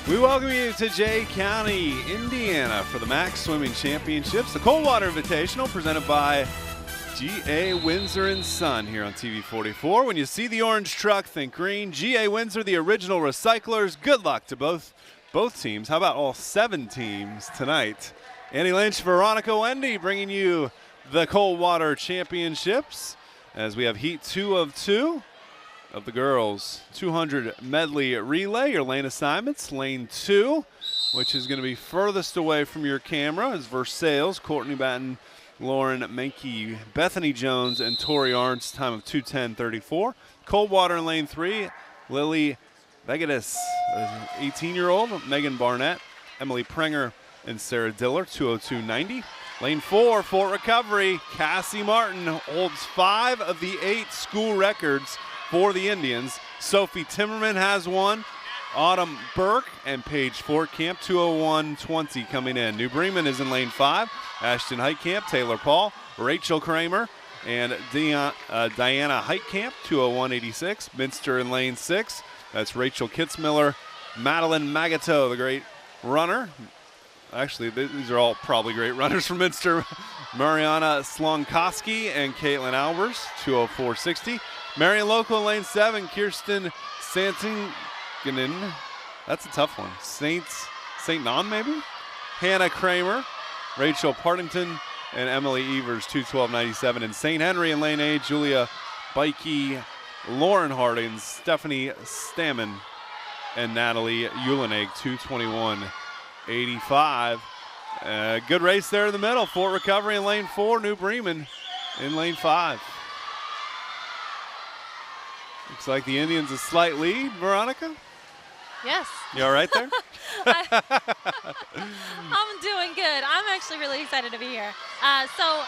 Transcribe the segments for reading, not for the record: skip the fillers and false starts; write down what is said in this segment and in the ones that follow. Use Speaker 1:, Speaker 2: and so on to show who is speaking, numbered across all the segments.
Speaker 1: We welcome you to Jay County, Indiana for the Max Swimming Championships, the Coldwater Invitational presented by G.A. Windsor & Son here on TV 44. When you see the orange truck, think green. G.A. Windsor, the original recyclers. Good luck to both teams. How about all 7 teams tonight? Annie Lynch, Veronica Wendy bringing you the Coldwater Championships as we have Heat 2 of 2. Of the girls 200 medley relay, your lane assignments. Lane 2, which is going to be furthest away from your camera, is Versailles, Courtney Batten, Lauren Menke, Bethany Jones, and Tori Arns, time of 2:10:34. Coldwater in lane 3, Lily Vegadis, 18-year-old, Megan Barnett, Emily Prenger, and Sarah Diller, 2:02:90. Lane 4, Fort Recovery, Cassie Martin holds 5 of the 8 school records for the Indians. Sophie Timmerman has one. Autumn Burke and Paige Fortcamp, 2:01:20 coming in. New Bremen is in lane 5. Ashton Heitkamp, Taylor Paul, Rachel Kramer, and Diana Heitkamp, 2:01:86. Minster in lane 6. That's Rachel Kitzmiller, Madeline Magato, the great runner. Actually, these are all probably great runners from Minster. Mariana Slonkowski and Caitlin Albers, 2:04:60. Marion Local in lane 7, Kirsten Santingen. That's a tough one. St. Non, maybe? Hannah Kramer, Rachel Partington, and Emily Evers, 2:12:97. And St. Henry in lane 8, Julia Bikey, Lauren Harding, Stephanie Stammen, and Natalie Ulenegg, 2:21:85. Good race there in the middle. Fort Recovery in lane 4, New Bremen in lane 5. Looks like the Indians a slight lead. Veronica?
Speaker 2: Yes.
Speaker 1: You all right there?
Speaker 2: I'm doing good. I'm actually really excited to be here. So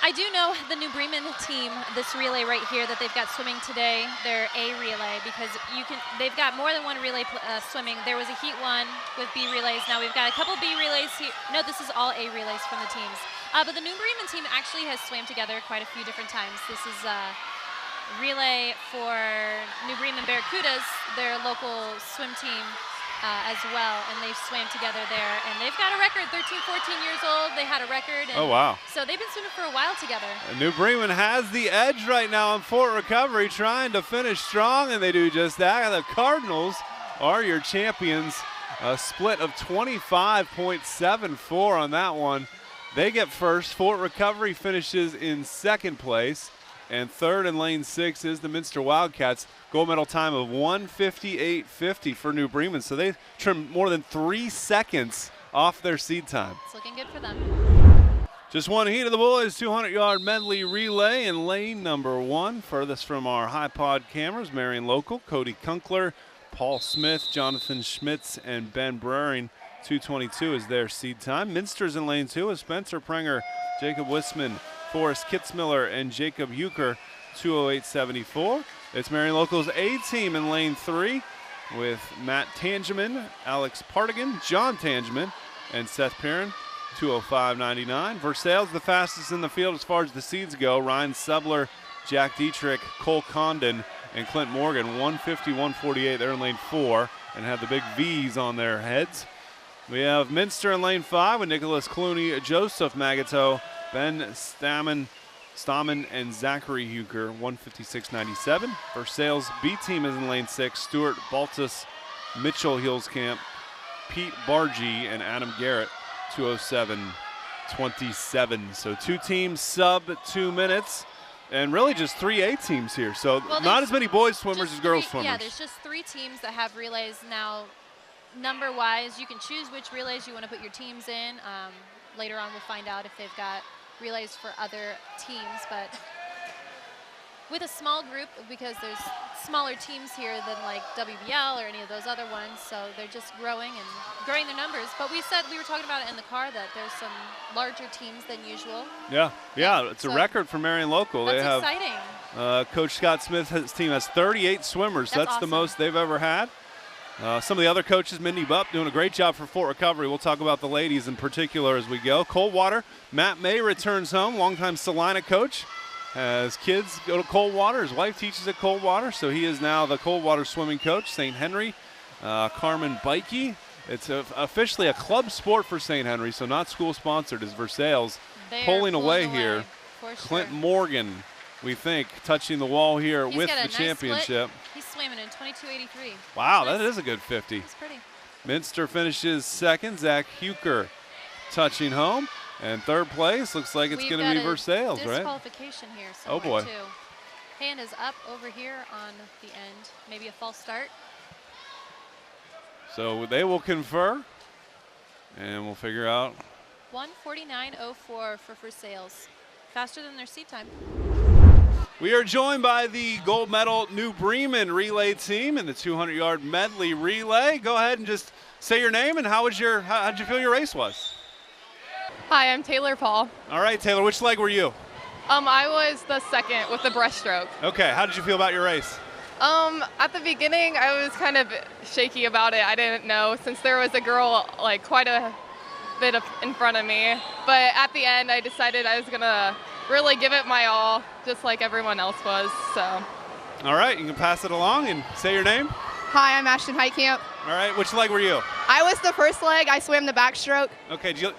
Speaker 2: I do know the New Bremen team, this relay right here that they've got swimming today, they're A relay because they've got more than one relay swimming. There was a Heat 1 with B relays. Now we've got a couple B relays here. No, this is all A relays from the teams. But the New Bremen team actually has swam together quite a few different times. This is relay for New Bremen Barracudas, their local swim team as well, and they've swam together there, and they've got a record. 13, 14 years old, they had a record. And
Speaker 1: oh, wow.
Speaker 2: So they've been swimming for a while together.
Speaker 1: New Bremen has the edge right now on Fort Recovery, trying to finish strong, and they do just that. The Cardinals are your champions, a split of 25.74 on that one. They get first. Fort Recovery finishes in second place. And third in lane 6 is the Minster Wildcats. Gold medal time of 1:58:50 for New Bremen. So they trimmed more than 3 seconds off their seed time.
Speaker 2: It's looking good for them.
Speaker 1: Just one heat of the boys, 200-yard medley relay in lane number 1. Furthest from our high pod cameras, Marion Local, Cody Kunkler, Paul Smith, Jonathan Schmitz, and Ben Brering. 2:22 is their seed time. Minster's in lane 2 is Spencer Prenger, Jacob Wisman, Forrest Kitzmiller, and Jacob Euchre, 2:08:74. It's Marion Local's A team in lane 3 with Matt Tangeman, Alex Partigan, John Tangeman, and Seth Perrin, 2:05:99. Versailles the fastest in the field as far as the seeds go. Ryan Subler, Jack Dietrich, Cole Condon, and Clint Morgan, 1:50:148. They're in lane 4 and have the big V's on their heads. We have Minster in lane 5 with Nicholas Clooney, Joseph Magato, Ben Stammen, and Zachary Huger, 1:56:97. Versailles B team is in lane 6. Stuart Baltus, Mitchell Hillscamp, Pete Bargy, and Adam Garrett, 2:07:27. So 2 teams sub 2 minutes, and really just 3 A teams here. So not as many boys swimmers as girls swimmers.
Speaker 2: Yeah, there's just 3 teams that have relays now. Number-wise, you can choose which relays you want to put your teams in. Later on, we'll find out if they've got relays for other teams, but with a small group, because there's smaller teams here than like WBL or any of those other ones, so they're just growing their numbers. But we were talking about it in the car that there's some larger teams than usual.
Speaker 1: Yeah, it's a record for Marion Local.
Speaker 2: That's
Speaker 1: they have
Speaker 2: exciting.
Speaker 1: Coach Scott Smith's team has 38 swimmers. That's
Speaker 2: awesome.
Speaker 1: The most they've ever had. Some of the other coaches, Mindy Bupp, doing a great job for Fort Recovery. We'll talk about the ladies in particular as we go. Coldwater, Matt May returns home, longtime Salina coach. His kids go to Coldwater. His wife teaches at Coldwater, so he is now the Coldwater swimming coach. St. Henry, Carmen Bikey. It's officially a club sport for St. Henry, so not school-sponsored, is Versailles pulling away here. Clint Morgan, we think, touching the wall here with the championship.
Speaker 2: He's swimming in 22.83.
Speaker 1: Wow, that is a good 50.
Speaker 2: That's pretty.
Speaker 1: Minster finishes second. Zach Huker touching home. And third place, looks like it's going to be Versailles, right?
Speaker 2: Disqualification here
Speaker 1: oh, boy.
Speaker 2: Too. Hand is up over here on the end. Maybe a false start.
Speaker 1: So they will confer, and we'll figure out.
Speaker 2: 1:49.04 for Versailles. Faster than their seat time.
Speaker 1: We are joined by the gold medal New Bremen relay team in the 200-yard medley relay. Go ahead and just say your name and how'd you feel your race was?
Speaker 3: Hi, I'm Taylor Paul.
Speaker 1: All right, Taylor, which leg were you?
Speaker 3: I was the second with the breaststroke.
Speaker 1: Okay, how did you feel about your race?
Speaker 3: At the beginning, I was kind of shaky about it. I didn't know since there was a girl like quite a bit in front of me. But at the end, I decided I was gonna really give it my all, just like everyone else was. So. All
Speaker 1: right, you can pass it along and say your name.
Speaker 4: Hi, I'm Ashton Heitkamp.
Speaker 1: All right, which leg were you?
Speaker 4: I was the first leg. I swam the backstroke.
Speaker 1: Okay, do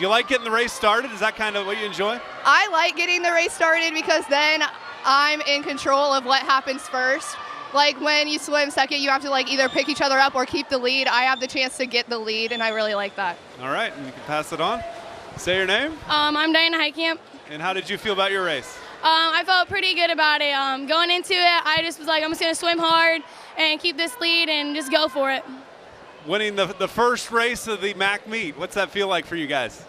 Speaker 1: you like getting the race started? Is that kind of what you enjoy?
Speaker 4: I like getting the race started because then I'm in control of what happens first. Like when you swim second, you have to like either pick each other up or keep the lead. I have the chance to get the lead, and I really like that.
Speaker 1: All right, and you can pass it on. Say your name.
Speaker 5: I'm Diana Heitkamp.
Speaker 1: And how did you feel about your race?
Speaker 5: I felt pretty good about it. Going into it, I just was like, I'm just going to swim hard and keep this lead and just go for it.
Speaker 1: Winning the first race of the MAC meet, what's that feel like for you guys?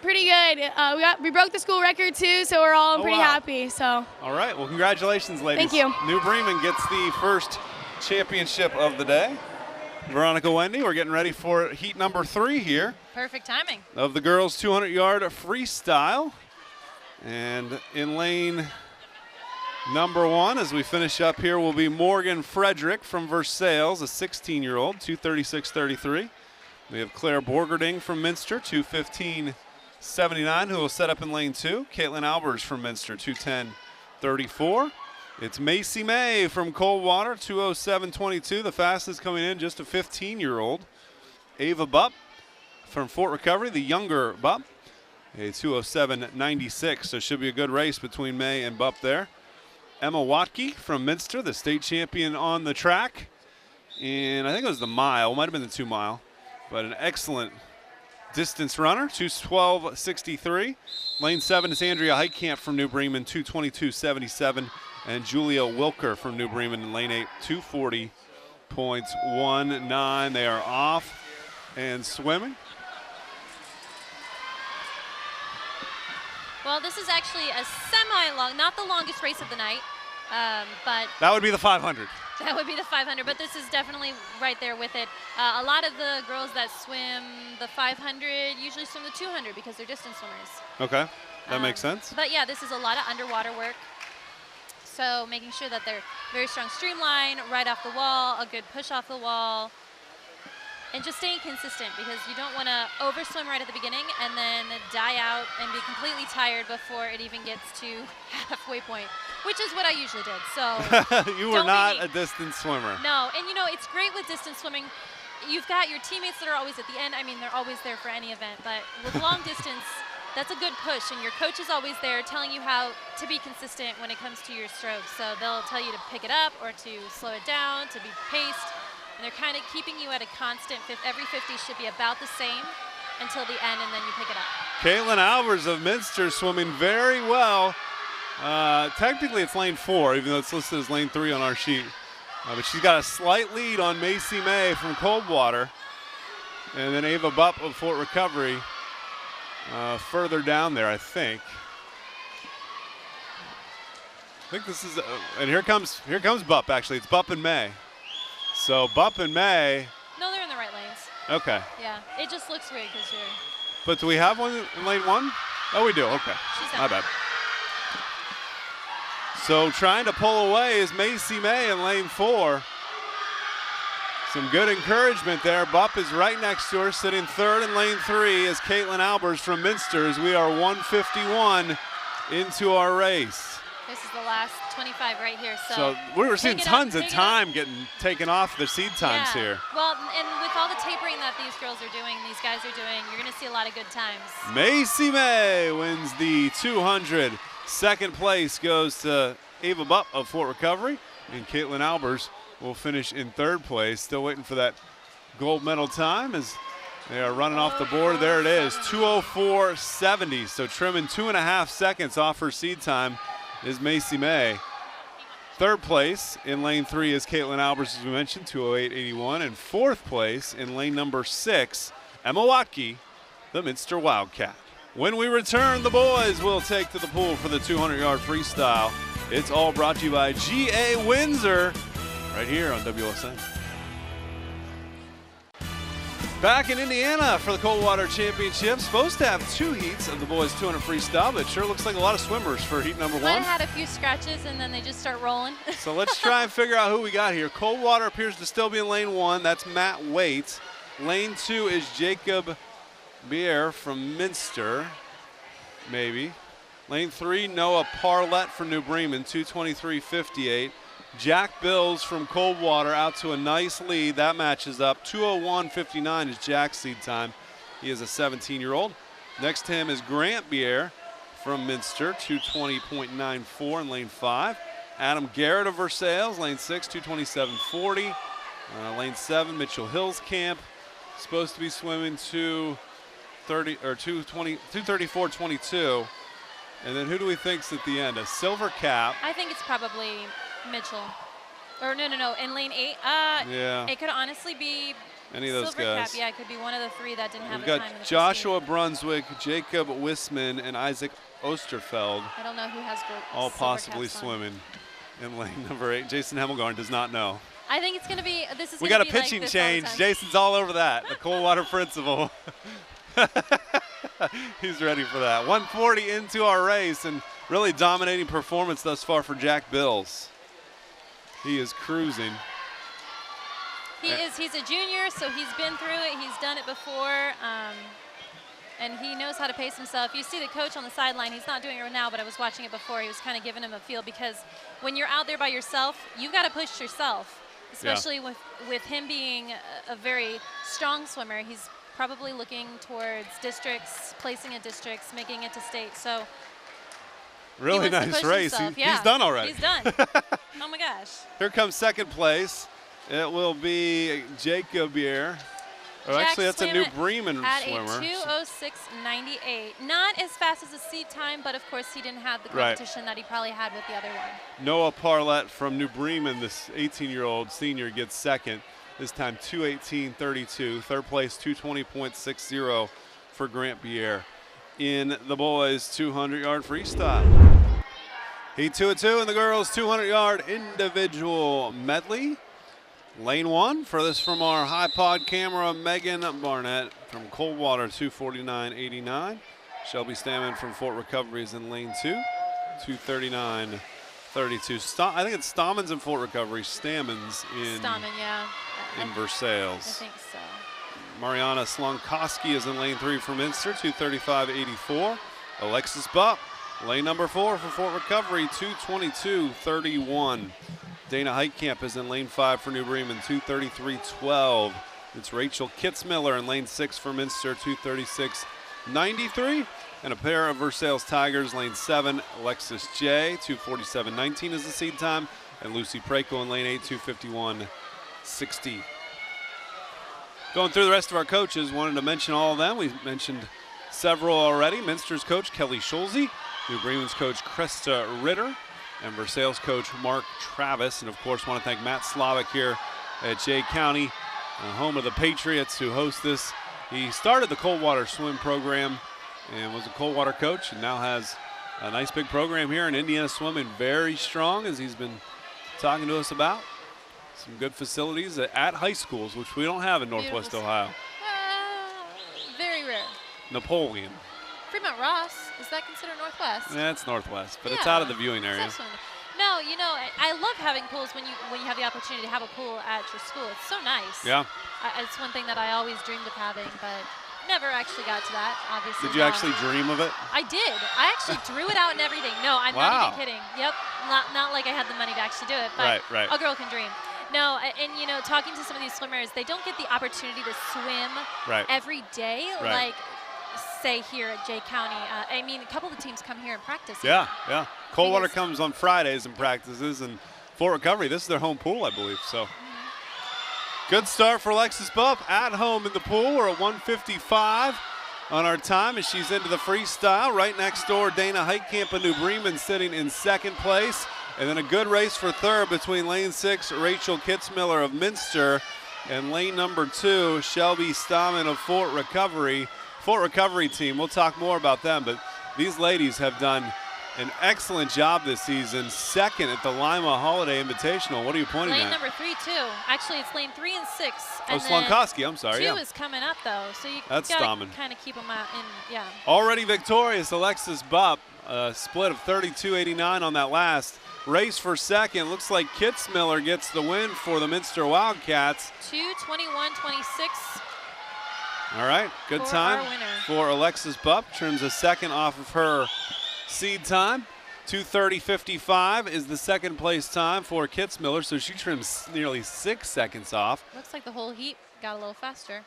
Speaker 5: Pretty good. We broke the school record too, so we're all pretty happy. So.
Speaker 1: All right, well, congratulations, ladies.
Speaker 5: Thank you.
Speaker 1: New Bremen gets the first championship of the day. Veronica Wendy, we're getting ready for heat number 3 here.
Speaker 2: Perfect timing.
Speaker 1: Of the girls' 200-yard freestyle. And in lane number 1, as we finish up here, will be Morgan Frederick from Versailles, a 16-year-old, 2:36.33. We have Claire Borgerding from Minster, 2:15.79, who will set up in lane 2. Caitlin Albers from Minster, 2:10.34. It's Macy May from Coldwater, 2:07.22. The fastest coming in, just a 15-year-old. Ava Bupp from Fort Recovery, the younger Bupp, a 2:07.96. So it should be a good race between May and Bupp there. Emma Watke from Minster, the state champion on the track. And I think it was the mile, might have been the 2 mile, but an excellent distance runner, 2:12.63. Lane 7 is Andrea Heitkamp from New Bremen, 2:22.77. And Julia Wilker from New Bremen in lane 8, 2:40.19. They are off and swimming.
Speaker 2: Well, this is actually a semi-long, not the longest race of the night, but
Speaker 1: that would be the 500.
Speaker 2: That would be the 500, but this is definitely right there with it. A lot of the girls that swim the 500 usually swim the 200 because they're distance swimmers.
Speaker 1: Okay, that makes sense.
Speaker 2: But yeah, this is a lot of underwater work. So making sure that they're very strong streamline, right off the wall, a good push off the wall, and just staying consistent because you don't want to overswim right at the beginning and then die out and be completely tired before it even gets to halfway point, which is what I usually did. So
Speaker 1: you were not a distance swimmer.
Speaker 2: No, and you know, it's great with distance swimming. You've got your teammates that are always at the end. I mean, they're always there for any event, but with long distance, that's a good push, and your coach is always there telling you how to be consistent when it comes to your strokes. So they'll tell you to pick it up or to slow it down, to be paced. And they're kind of keeping you at a constant, every 50 should be about the same until the end, and then you pick it up.
Speaker 1: Caitlin Albers of Minster swimming very well. Technically it's lane 4, even though it's listed as lane 3 on our sheet. But she's got a slight lead on Macy May from Coldwater. And then Ava Bupp of Fort Recovery further down there, I think. I think this is, and here comes Bupp, actually. It's Bupp and May. So Bupp and May.
Speaker 2: No, they're in the right lanes.
Speaker 1: Okay.
Speaker 2: Yeah, it just looks weird because you're.
Speaker 1: But do we have one in lane 1? Oh, we do. Okay. My bad. So trying to pull away is Macy May in lane 4. Some good encouragement there. Bupp is right next to her, sitting 3rd in lane 3 is Caitlin Albers from Minster as we are 1:51 into our race.
Speaker 2: This is the last 25 right here.
Speaker 1: So we were seeing tons of
Speaker 2: take it
Speaker 1: time getting taken off the seed times here.
Speaker 2: Well, and with all the tapering that these girls are doing, these guys are doing, you're going to see a lot of good times.
Speaker 1: Macy May wins the 200. Second place goes to Ava Bupp of Fort Recovery, and Caitlin Albers will finish in third place. Still waiting for that gold medal time as they are running off the board. There it is, 2:04.70. So trimming 2.5 seconds off her seed time is Macy May. Third place in lane 3 is Caitlin Albers, as we mentioned, 2:08.81. And fourth place in lane number 6, Emma Watke, the Minster Wildcat. When we return, the boys will take to the pool for the 200-yard freestyle. It's all brought to you by GA Windsor, right here on WSN. Back in Indiana for the Coldwater Championship. Supposed to have 2 heats of the boys 200 freestyle, but it sure looks like a lot of swimmers for heat number 1.
Speaker 2: I had a few scratches, and then they just start rolling.
Speaker 1: So let's try and figure out who we got here. Coldwater appears to still be in lane 1. That's Matt Waite. Lane 2 is Jacob Bier from Minster, maybe. Lane 3, Noah Parlett from New Bremen, 2:23.58. Jack Bills from Coldwater out to a nice lead. That matches up. 2:01.59 is Jack's seed time. He is a 17-year-old. Next to him is Grant Bier from Minster, 2:20.94 in lane 5. Adam Garrett of Versailles, lane 6, 2:27.40. Lane 7, Mitchell Hills Camp, supposed to be swimming 2:34.22. And then who do we think's at the end? A silver cap.
Speaker 2: I think it's probably Mitchell. Or no. In lane 8,
Speaker 1: yeah.
Speaker 2: It could honestly be
Speaker 1: any of those
Speaker 2: silver
Speaker 1: guys.
Speaker 2: Cap. Yeah, it could be one of the 3 that didn't have
Speaker 1: We've
Speaker 2: the
Speaker 1: got
Speaker 2: time in the
Speaker 1: Joshua Brunswick, Jacob Wisman, and Isaac Osterfeld.
Speaker 2: I don't know who has gold.
Speaker 1: All possibly swimming in lane number 8. Jason Hemmelgarn does not know.
Speaker 2: I think it's going to be, this is
Speaker 1: We
Speaker 2: going
Speaker 1: got
Speaker 2: to
Speaker 1: a
Speaker 2: be
Speaker 1: pitching
Speaker 2: like this
Speaker 1: change.
Speaker 2: all the time.
Speaker 1: Jason's all over that. The Coldwater principal. He's ready for that. 140 into our race, and really dominating performance thus far for Jack Bills. He is cruising.
Speaker 2: He is. He's a junior, so he's been through it. He's done it before, and he knows how to pace himself. You see the coach on the sideline. He's not doing it right now, but I was watching it before. He was kind of giving him a feel, because when you're out there by yourself, you've got to push yourself, especially with him being a very strong swimmer. He's probably looking towards districts, placing at districts, making it to state. So
Speaker 1: really nice race. He's done already.
Speaker 2: He's done. Oh my gosh.
Speaker 1: Here comes second place. It will be Jacob Bier. Oh, actually, that's a New Bremen swimmer.
Speaker 2: At a 2:06.98. Not as fast as the seed time, but of course he didn't have the competition that he probably had with the other one.
Speaker 1: Noah Parlett from New Bremen, this 18-year-old senior, gets second. This time 2:18.32. Third place 2:20.60 for Grant Bier in the boys 200-yard freestyle. Heat 2 of 2 in the girls 200-yard individual medley. Lane 1, furthest from our high pod camera, Megan Barnett from Coldwater, 2:49.89. Shelby Stammen from Fort Recovery is in lane 2, 2:39.32. I think it's Stammens in Fort Recovery, Stammens in Versailles.
Speaker 2: I think so.
Speaker 1: Mariana Slonkowski is in lane 3 for Minster, 2:35.84. Alexis Bupp, lane number 4 for Fort Recovery, 2:22.31. Dana Heitkamp is in lane 5 for New Bremen, 2:33.12. It's Rachel Kitzmiller in lane 6 for Minster, 2:36.93. And a pair of Versailles Tigers, lane 7, Alexis J, 2:47.19 is the seed time. And Lucy Prekel in lane 8, 2:51.60. Going through the rest of our coaches, wanted to mention all of them. We've mentioned several already. Minster's coach, Kelly Schulze. New Bremen's coach, Krista Ritter. And Versailles coach, Mark Travis. And of course, want to thank Matt Slavic here at Jay County, home of the Patriots, who host this. He started the Coldwater swim program and was a Coldwater coach, and now has a nice big program here in Indiana swimming, very strong, as he's been talking to us about. Some good facilities at high schools, which we don't have in Northwest Ohio.
Speaker 2: Very rare.
Speaker 1: Napoleon.
Speaker 2: Fremont Ross, is that considered Northwest?
Speaker 1: Yeah, it's Northwest, but it's out of the viewing area.
Speaker 2: No, you know, I love having pools when you have the opportunity to have a pool at your school. It's so nice.
Speaker 1: Yeah.
Speaker 2: It's one thing that I always dreamed of having, but never actually got to that, obviously.
Speaker 1: Did you actually dream of it?
Speaker 2: I did. I actually drew it out and everything. No, I'm
Speaker 1: Wow.
Speaker 2: not even kidding. Yep, not like I had the money to actually do it, but
Speaker 1: Right.
Speaker 2: a girl can dream. No, and you know, talking to some of these swimmers, they don't get the opportunity to swim every day, like say here at Jay County. I mean, a couple of the teams come here and practice.
Speaker 1: Yeah. Coldwater comes on Fridays and practices, and Fort Recovery, this is their home pool, I believe. So good start for Alexis Bupp at home in the pool. We're at 1:55 on our time as she's into the freestyle. Right next door, Dana Heitkamp of New Bremen sitting in second place. And then a good race for third between lane 6, Rachel Kitzmiller of Minster, and lane number 2, Shelby Stammen of Fort Recovery. Fort Recovery team, we'll talk more about them, but these ladies have done an excellent job this season. Second at the Lima Holiday Invitational. What are you pointing
Speaker 2: lane
Speaker 1: at?
Speaker 2: number 3 too. Actually, it's lane 3 and 6.
Speaker 1: Oh,
Speaker 2: And
Speaker 1: Slonkowski, I'm sorry.
Speaker 2: 2 is coming up though, so you
Speaker 1: That's
Speaker 2: gotta
Speaker 1: Stammen.
Speaker 2: kind of keep them out in. Yeah.
Speaker 1: Already victorious, Alexis Bupp. A split of 32.89 on that last race for second. Looks like Kitzmiller gets the win for the Minster Wildcats.
Speaker 2: 2:21.26.
Speaker 1: All right, good
Speaker 2: For
Speaker 1: time
Speaker 2: our winner.
Speaker 1: for Alexis Bupp. Trims a second off of her seed time. 2:30.55 is the second place time for Kitzmiller, so she trims nearly 6 seconds off.
Speaker 2: Looks like the whole heat got a little faster.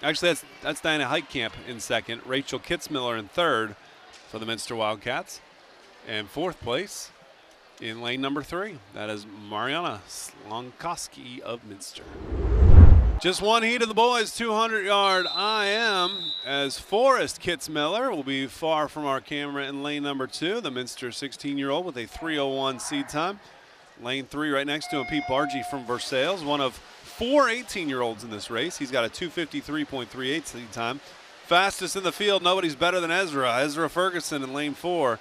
Speaker 1: Actually, that's Diana Heitkamp in second. Rachel Kitzmiller in third for the Minster Wildcats. And fourth place in lane number 3. That is Mariana Slonkowski of Minster. Just one heat of the boys, 200-yard IM, as Forrest Kitzmiller will be far from our camera in lane number 2. The Minster 16-year-old with a 3:01 seed time. Lane 3 right next to him, Pete Bargy from Versailles, one of 4 18-year-olds in this race. He's got a 2:53.38 seed time. Fastest in the field, nobody's better than Ezra Ferguson in lane 4.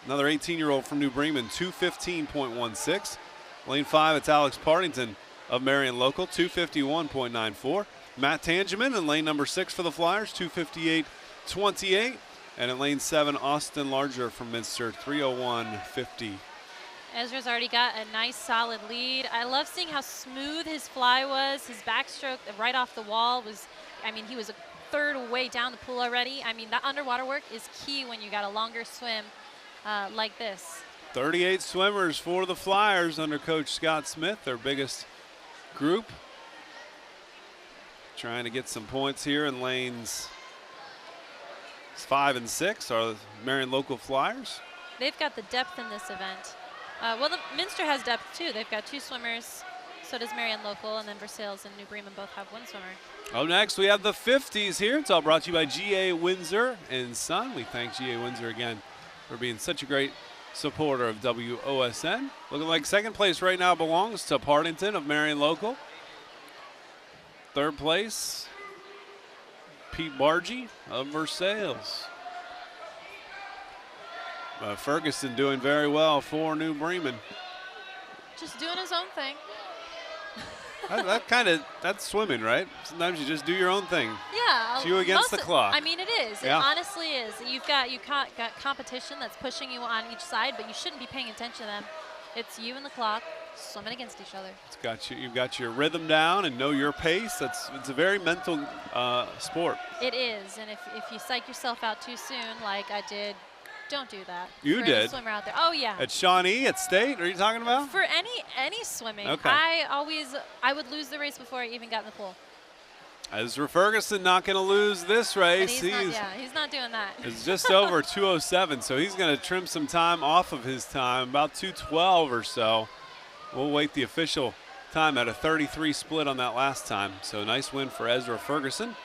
Speaker 1: Another 18-year-old from New Bremen, 2:15.16. Lane 5, it's Alex Partington of Marion Local, 2:51.94. Matt Tangeman in lane number 6 for the Flyers, 2:58.28. And in lane 7, Austin Larger from Minster, 3:01.50.
Speaker 2: Ezra's already got a nice solid lead. I love seeing how smooth his fly was. His backstroke right off the wall was, I mean, he was a third way down the pool already. I mean, that underwater work is key when you got a longer swim like this.
Speaker 1: 38 swimmers for the Flyers under Coach Scott Smith, their biggest group. Trying to get some points here in lanes 5 and 6 are the Marion Local Flyers.
Speaker 2: They've got the depth in this event. Well, the Minster has depth too. They've got 2 swimmers. So does Marion Local, and then Versailles and New Bremen both have 1 swimmer.
Speaker 1: Up next, we have the 50s here. It's all brought to you by G.A. Windsor and Son. We thank G.A. Windsor again for being such a great supporter of WOSN. Looking like second place right now belongs to Partington of Marion Local. Third place, Pete Bargy of Versailles. Ferguson doing very well for New Bremen.
Speaker 2: Just doing his own thing.
Speaker 1: That's swimming, right? Sometimes you just do your own thing.
Speaker 2: Yeah.
Speaker 1: It's you against the clock.
Speaker 2: I mean, it is.
Speaker 1: Yeah.
Speaker 2: It honestly is. You've got competition that's pushing you on each side, but you shouldn't be paying attention to them. It's you and the clock swimming against each other.
Speaker 1: You've got your rhythm down and know your pace. It's a very mental sport.
Speaker 2: It is, and if you psych yourself out too soon, like I did, don't do that.
Speaker 1: You
Speaker 2: for
Speaker 1: did.
Speaker 2: any swimmer out there. Oh yeah.
Speaker 1: At Shawnee, at State, are you talking about?
Speaker 2: For any swimming,
Speaker 1: Okay.
Speaker 2: I would lose the race before I even got in the pool.
Speaker 1: Ezra Ferguson not going to lose this race.
Speaker 2: And he's not doing that.
Speaker 1: It's just over 2:07, so he's going to trim some time off of his time, about 2:12 or so. We'll wait the official time at a 33 split on that last time. So nice win for Ezra Ferguson.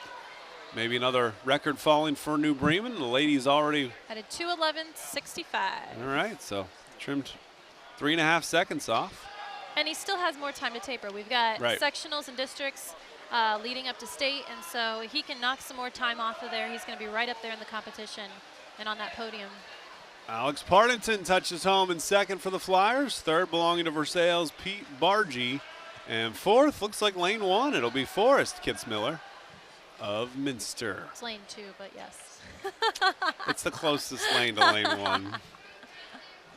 Speaker 1: Maybe another record falling for New Bremen. The ladies already
Speaker 2: At a 2:11.65.
Speaker 1: all right, so trimmed 3.5 seconds off.
Speaker 2: And he still has more time to taper. We've got
Speaker 1: Right.
Speaker 2: sectionals and districts leading up to state, and so he can knock some more time off of there. He's going to be right up there in the competition and on that podium.
Speaker 1: Alex Partington touches home in second for the Flyers. Third belonging to Versailles, Pete Bargy. And fourth, looks like lane 1. It'll be Forrest Kitzmiller of Minster.
Speaker 2: It's lane 2, but yes.
Speaker 1: It's the closest lane to lane 1.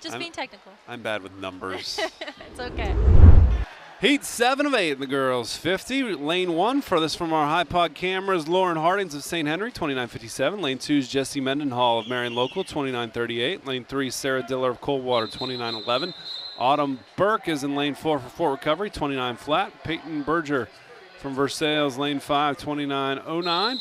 Speaker 2: Just being technical.
Speaker 1: I'm bad with numbers.
Speaker 2: It's okay.
Speaker 1: Heat 7 of 8 in the girls 50. Lane 1, furthest from our high pod cameras, Lauren Hardings of St. Henry, 29.57. Lane 2 is Jessie Mendenhall of Marion Local, 29.38. Lane 3, Sarah Diller of Coldwater, 29.11. Autumn Burke is in lane 4 for Fort Recovery, 29 flat. Peyton Berger from Versailles, lane 5, 29.09.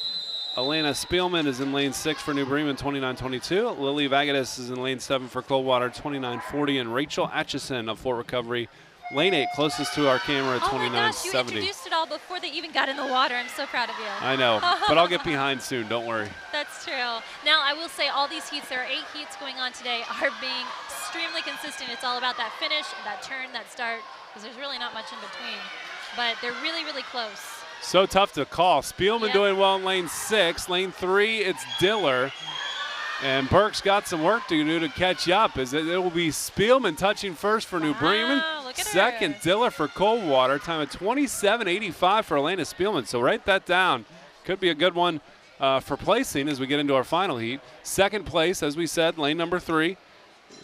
Speaker 1: Elena Spielman is in lane 6 for New Bremen, 29.22. Lily Vagadis is in lane 7 for Coldwater, 29.40. And Rachel Atchison of Fort Recovery, lane 8, closest to our camera at 29.70.
Speaker 2: Oh my gosh, you introduced it all before they even got in the water. I'm so proud of you.
Speaker 1: I know, but I'll get behind soon, don't worry.
Speaker 2: That's true. Now, I will say all these heats, there are 8 heats going on today, are being extremely consistent. It's all about that finish, that turn, that start, because there's really not much in between. But they're really, really close.
Speaker 1: So tough to call. Spielman doing well in lane 6. Lane 3, it's Diller. And Burke's got some work to do to catch up. It will be Spielman touching first for New Bremen.
Speaker 2: Look at
Speaker 1: Second,
Speaker 2: her.
Speaker 1: Diller for Coldwater. Time at 27.85 for Elena Spielman. So write that down. Could be a good one for placing as we get into our final heat. Second place, as we said, lane number 3.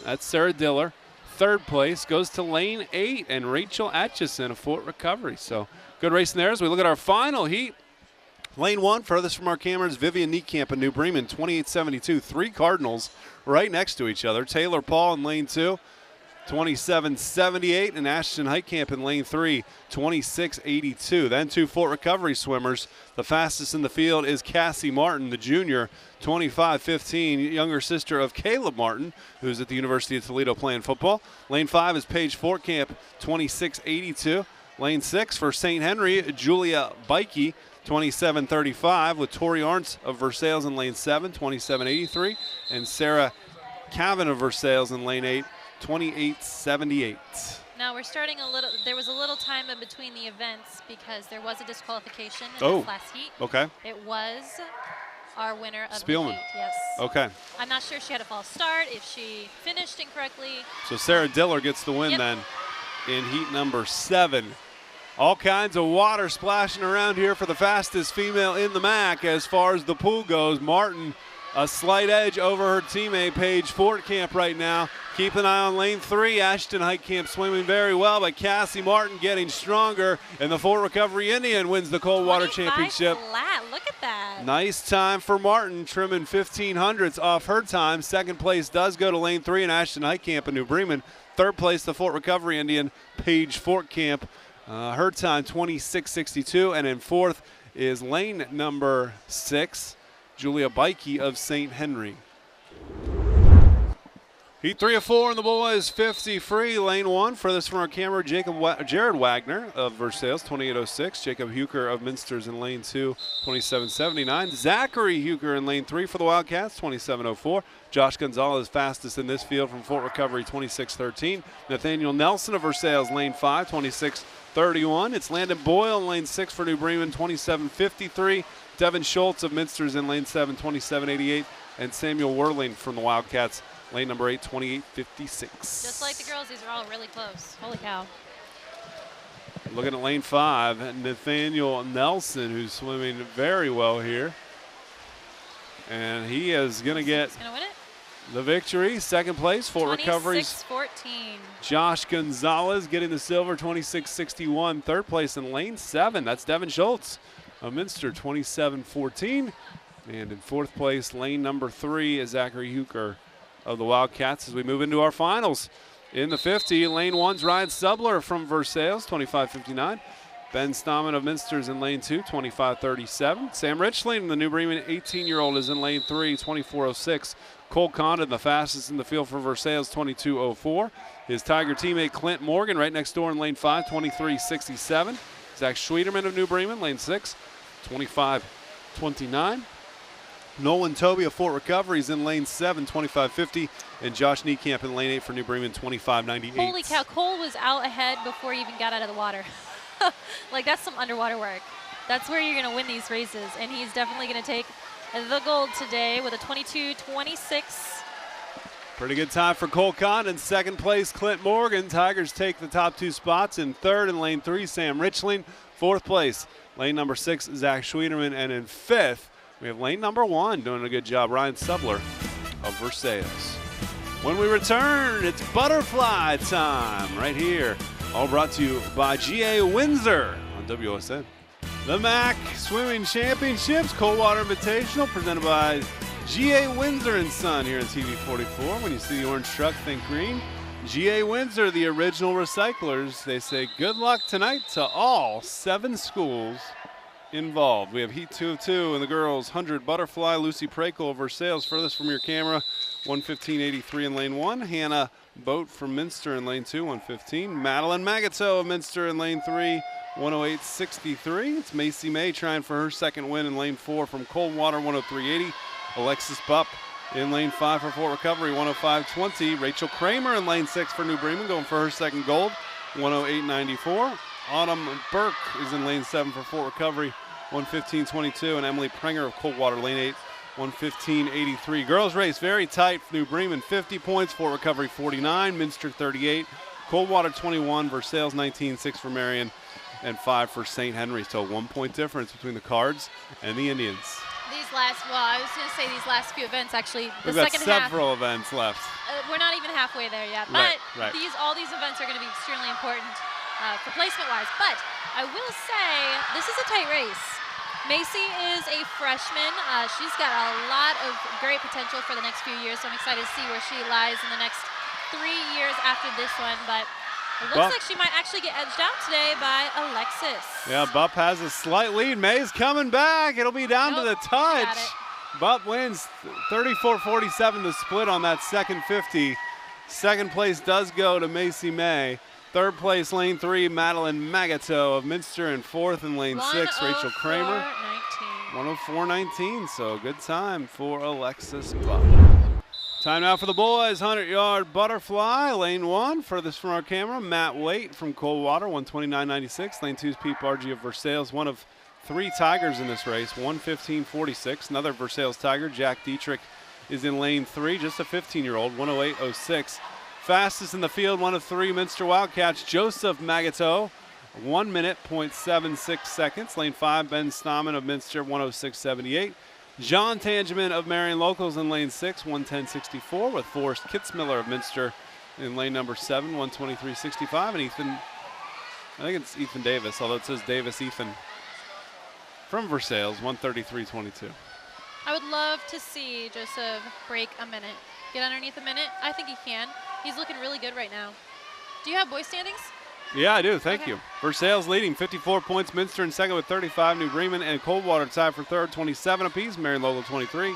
Speaker 1: That's Sarah Diller. Third place goes to lane 8 and Rachel Atchison of Fort Recovery. So good racing there as we look at our final heat. Lane 1, furthest from our cameras, Vivian Niekamp in New Bremen, 28.72. 3 Cardinals right next to each other. Taylor Paul in lane 2, 27.78. And Ashton Heitkamp in lane 3, 26.82. Then 2 Fort Recovery swimmers. The fastest in the field is Cassie Martin, the junior, 25.15. Younger sister of Caleb Martin, who's at the University of Toledo playing football. Lane 5 is Paige Fortcamp, 26.82. Lane 6 for St. Henry, Julia Bikey, 27.35, with Tori Arntz of Versailles in lane 7, 27.83, and Sarah Cavan of Versailles in lane 8, 28.78.
Speaker 2: Now we're starting there was a little time in between the events because there was a disqualification in this last heat.
Speaker 1: Okay.
Speaker 2: It was our winner of
Speaker 1: Spielman.
Speaker 2: the heat, yes.
Speaker 1: Okay.
Speaker 2: I'm not sure if she had a false start, if she finished incorrectly.
Speaker 1: So Sarah Diller gets the win then in heat number 7. All kinds of water splashing around here for the fastest female in the MAC as far as the pool goes. Martin, a slight edge over her teammate, Paige Fortcamp right now. Keep an eye on lane 3. Ashton Heitkamp swimming very well, but Cassie Martin getting stronger. And the Fort Recovery Indian wins the Coldwater Championship.
Speaker 2: Flat. Look at that.
Speaker 1: Nice time for Martin, trimming 1500ths off her time. Second place does go to lane 3 and Ashton Heitkamp in New Bremen. Third place, the Fort Recovery Indian, Paige Fortcamp. Her time 26.62, and in fourth is lane number 6, Julia Bikey of St. Henry. Heat 3 of 4 in the boys, 50 free. Lane 1, furthest from our camera, Jared Wagner of Versailles, 28.06. Jacob Huker of Minster's in lane 2, 27.79. Zachary Huker in lane 3 for the Wildcats, 27.04. Josh Gonzalez fastest in this field from Fort Recovery, 26.13. Nathaniel Nelson of Versailles, lane 5, 26.31. It's Landon Boyle in lane 6 for New Bremen, 27.53. Devin Schultz of Minster's in lane 7, 27.88. And Samuel Werling from the Wildcats, lane number 8, 28.56.
Speaker 2: Just like the girls, these are all really close. Holy cow.
Speaker 1: Looking at lane 5, Nathaniel Nelson, who's swimming very well here. And he is going to get the victory. Second place, Fort Recovery's
Speaker 2: 26-14.
Speaker 1: Josh Gonzalez getting the silver, 26.61. Third place in lane 7, that's Devin Schultz of Minster, 27.14. And in fourth place, lane number 3 is Zachary Huker of the Wildcats as we move into our finals. In the 50, lane 1's Ryan Subler from Versailles, 25.59. Ben Stammen of Minster's in lane 2, 25.37. Sam Richling, the New Bremen 18-year-old, is in lane 3, 24.06. Cole Condon, the fastest in the field for Versailles, 22.04. His Tiger teammate Clint Morgan right next door in lane 5, 23.67. Zach Schwederman of New Bremen, lane 6, 25.29. Nolan Toby of Fort Recovery is in lane 7, 25.50. And Josh Niekamp in lane 8 for New Bremen, 25.98.
Speaker 2: Holy cow, Cole was out ahead before he even got out of the water. Like, that's some underwater work. That's where you're going to win these races. And he's definitely going to take the gold today with a 22.26.
Speaker 1: Pretty good time for Cole Condon. Second place, Clint Morgan. Tigers take the top 2 spots. In third in lane 3, Sam Richling. Fourth place, lane number 6, Zach Schwederman. And in fifth, we have lane number 1 doing a good job, Ryan Subler of Versailles. When we return, it's butterfly time right here All brought to you by GA Windsor on WSN. The MAC Swimming Championships, Coldwater Invitational, presented by GA Windsor and Son here on TV 44. When you see the orange truck, think green. GA Windsor, the original recyclers, they say good luck tonight to all 7 schools involved. We have Heat 2 of 2 in the girls, 100 Butterfly, Lucy Prakel of Versailles, furthest from your camera, 115.83 in lane 1. Hannah Boat from Minster in lane 2, 115. Madeline Magato of Minster in lane 3, 108.63. It's Macy May trying for her second win in lane 4 from Coldwater, 103.80. Alexis Bupp in lane 5 for Fort Recovery, 105.20. Rachel Kramer in lane 6 for New Bremen, going for her second gold, 108.94. Autumn Burke is in lane 7 for Fort Recovery, 115.22. And Emily Prenger of Coldwater, lane 8, 115.83. Girls race very tight. New Bremen 50 points, Fort Recovery 49, Minster 38, Coldwater 21, Versailles 19, 6 for Marion, and 5 for St. Henry. So 1 point difference between the Cards and the Indians.
Speaker 2: I was going to say these last few events, actually, the
Speaker 1: We've got
Speaker 2: second half.
Speaker 1: several events left.
Speaker 2: We're not even halfway there yet,
Speaker 1: Right,
Speaker 2: but
Speaker 1: right.
Speaker 2: all these events are going to be extremely important for placement-wise. But I will say this is a tight race. Macy is a freshman. She's got a lot of great potential for the next few years, so I'm excited to see where she lies in the next 3 years after this one. But it looks like she might actually get edged out today by Alexis.
Speaker 1: Yeah, Bupp has a slight lead. May's coming back. It'll be down to the touch. Bupp wins 34-47 the split on that second 50. Second place does go to Macy May. Third place, lane 3, Madeline Magato of Minster, and fourth in lane 6, Rachel Kramer. 104.19, so good time for Alexis Bupp. Time now for the boys, 100-yard butterfly, lane 1, furthest from our camera, Matt Waite from Coldwater, 129.96. Lane 2's Pete Bargy of Versailles, one of 3 Tigers in this race, 115.46. Another Versailles Tiger, Jack Dietrich, is in lane 3, just a 15-year-old, 108.06. Fastest in the field, one of 3 Minster Wildcats, Joseph Magato, 1 minute, 0.76 seconds. Lane 5, Ben Stammen of Minster, 106.78. John Tangeman of Marion Locals in lane 6, 110.64, with Forrest Kitzmiller of Minster in lane number 7, 123.65. And Ethan, I think it's Ethan Davis, although it says Davis Ethan from Versailles, 133.22.
Speaker 2: I would love to see Joseph break a minute. Get underneath a minute. I think he can. He's looking really good right now. Do you have boys standings?
Speaker 1: Yeah, I do. Thank you. Versailles leading 54 points. Minster in second with 35. New Bremen and Coldwater tied for third, 27 apiece. Marion Local 23.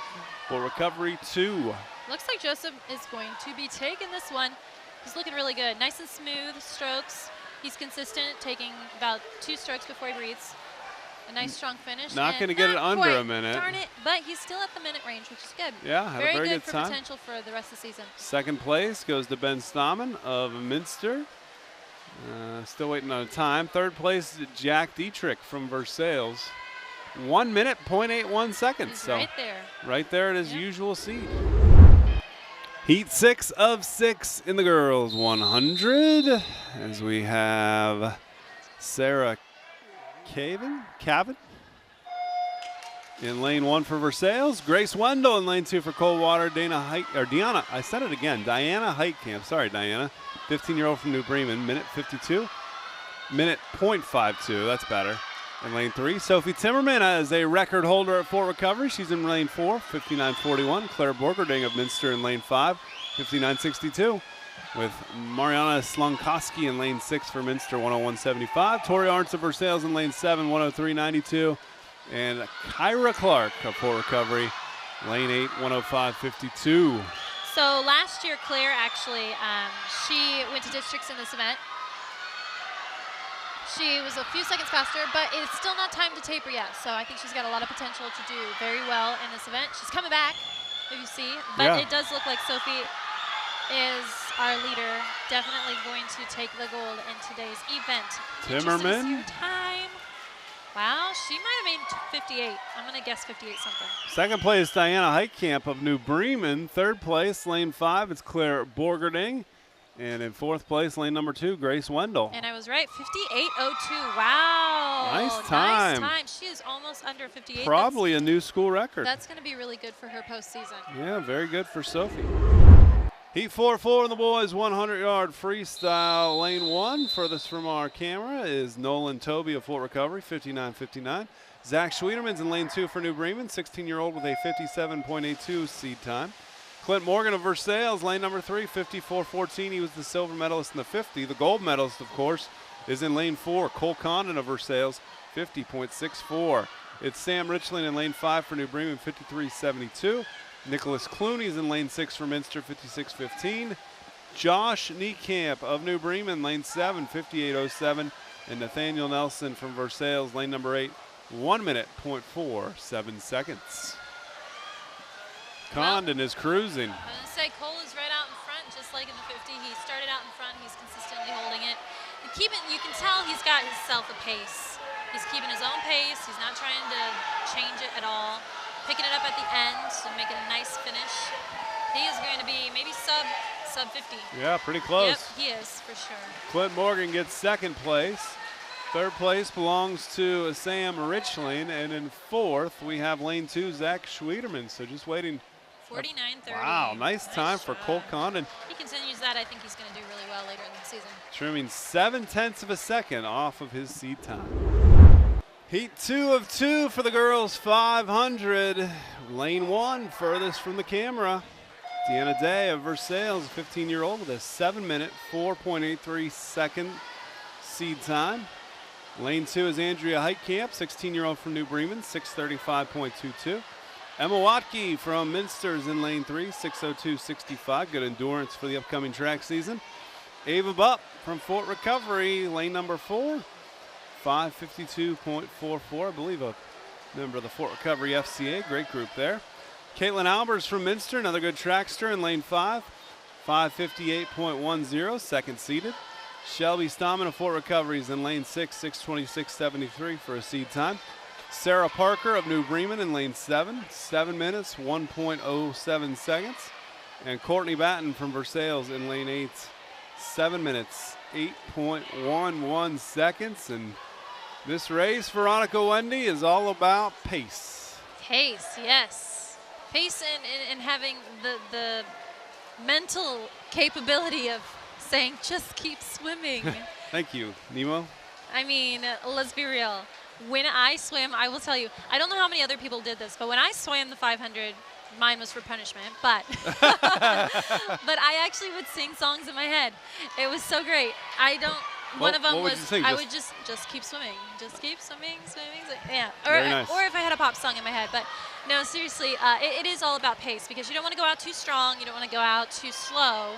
Speaker 1: For Recovery 2.
Speaker 2: Looks like Joseph is going to be taking this one. He's looking really good. Nice and smooth strokes. He's consistent, taking about 2 strokes before he breathes. A nice strong finish.
Speaker 1: Not going to get it under a minute.
Speaker 2: Darn it, but he's still at the minute range, which is good.
Speaker 1: Yeah, had a very good
Speaker 2: for
Speaker 1: time.
Speaker 2: Potential for the rest of the season.
Speaker 1: Second place goes to Ben Stammen of Minster. Still waiting on a time. Third place, Jack Dietrich from Versailles. 1 minute, 0.81 seconds.
Speaker 2: He's
Speaker 1: so
Speaker 2: right there.
Speaker 1: Right there at his usual seat. Heat 6 of 6 in the girls 100. As we have Sarah Cavan in lane 1 for Versailles. Grace Wendell in lane 2 for Coldwater. Diana Heitkamp. Sorry, Diana. 15-year-old from New Bremen. Minute 52. Minute 0.52. That's better. In lane 3, Sophie Timmerman is a record holder at Fort Recovery. She's in lane 4, 59.41. Claire Borgerding of Minster in lane 5, 59.62. With Mariana Slonkowski in lane 6 for Minster, 101.75. Tori Arntz of Versailles in lane 7, 103.92. And Kyra Clark of Fort Recovery, lane 8, 105.52.
Speaker 2: So last year, Claire actually, she went to districts in this event. She was a few seconds faster, but it's still not time to taper yet. So I think she's got a lot of potential to do very well in this event. She's coming back, if you see. But it does look like Sophie is our leader, definitely going to take the gold in today's event.
Speaker 1: Timmerman.
Speaker 2: Time. Wow, she might have made 58. I'm going to guess 58 something.
Speaker 1: Second place, Diana Heitkamp of New Bremen. Third place, lane 5, it's Claire Borgerding. And in fourth place, lane number 2, Grace Wendell.
Speaker 2: And I was right, 58.02. Wow.
Speaker 1: Nice time.
Speaker 2: Nice time. She is almost under 58.
Speaker 1: Probably a new school record.
Speaker 2: That's going to be really good for her postseason.
Speaker 1: Yeah, very good for Sophie. Heat 4-4 in the boys 100-yard freestyle. Lane 1, furthest from our camera, is Nolan Toby of Fort Recovery, 59.59. Zach Schwederman's in lane 2 for New Bremen, 16-year-old with a 57.82 seed time. Clint Morgan of Versailles, lane number 3, 54.14. He was the silver medalist in the 50. The gold medalist, of course, is in lane 4. Cole Condon of Versailles, 50.64. It's Sam Richland in lane 5 for New Bremen, 53.72. Nicholas Clooney's in lane 6 for Minster, 56.15. Josh Niekamp of New Bremen, lane 7, 58.07. And Nathaniel Nelson from Versailles, lane number 8, 1 minute, 0.47 seconds. Condon is cruising.
Speaker 2: I was going to say, Cole is right out in front, just like in the 50. He started out in front. He's consistently holding it. You can tell he's got himself a pace. He's keeping his own pace. He's not trying to change it at all. Picking it up at the end and making a nice finish. He is going to be maybe sub 50.
Speaker 1: Yeah, pretty close.
Speaker 2: Yep, he is, for sure.
Speaker 1: Clint Morgan gets second place. Third place belongs to Sam Richland. And in fourth, we have lane 2, Zach Schwederman. So just waiting.
Speaker 2: 49.30.
Speaker 1: Wow, nice time for Cole Condon.
Speaker 2: He continues that. I think he's going to do really well later in the season.
Speaker 1: Trimming 0.7 of a second off of his seed time. Heat 2 of 2 for the girls 500. Lane 1, furthest from the camera. Deanna Day of Versailles, a 15-year-old with a 7-minute, 4.83 second seed time. Lane 2 is Andrea Heitkamp, 16-year-old from New Bremen, 6:35.22. Emma Watke from Minster's in lane 3, 6:02.65. Good endurance for the upcoming track season. Ava Bupp from Fort Recovery, lane number 4, 5:52.44. I believe a member of the Fort Recovery FCA. Great group there. Caitlin Albers from Minster, another good trackster in lane 5, 5:58.10, second seeded. Shelby Stammen of Fort Recovery is in lane 6, 6:26.73 for a seed time. Sarah Parker of New Bremen in lane 7, 7 minutes, 1.07 seconds. And Courtney Batten from Versailles in lane 8, 7 minutes, 8.11 seconds. And this race, Veronica Wendy, is all about pace.
Speaker 2: Pace, yes. Pace and having the mental capability of saying, just keep swimming.
Speaker 1: Thank you, Nemo.
Speaker 2: I mean, let's be real. When I swim, I will tell you, I don't know how many other people did this, but when I swam the 500, mine was for punishment, but but I actually would sing songs in my head. It was so great. One of them was, I would just keep swimming. Just keep swimming. Yeah. Or if I had a pop song in my head. But no, seriously, it is all about pace because you don't want to go out too strong. You don't want to go out too slow.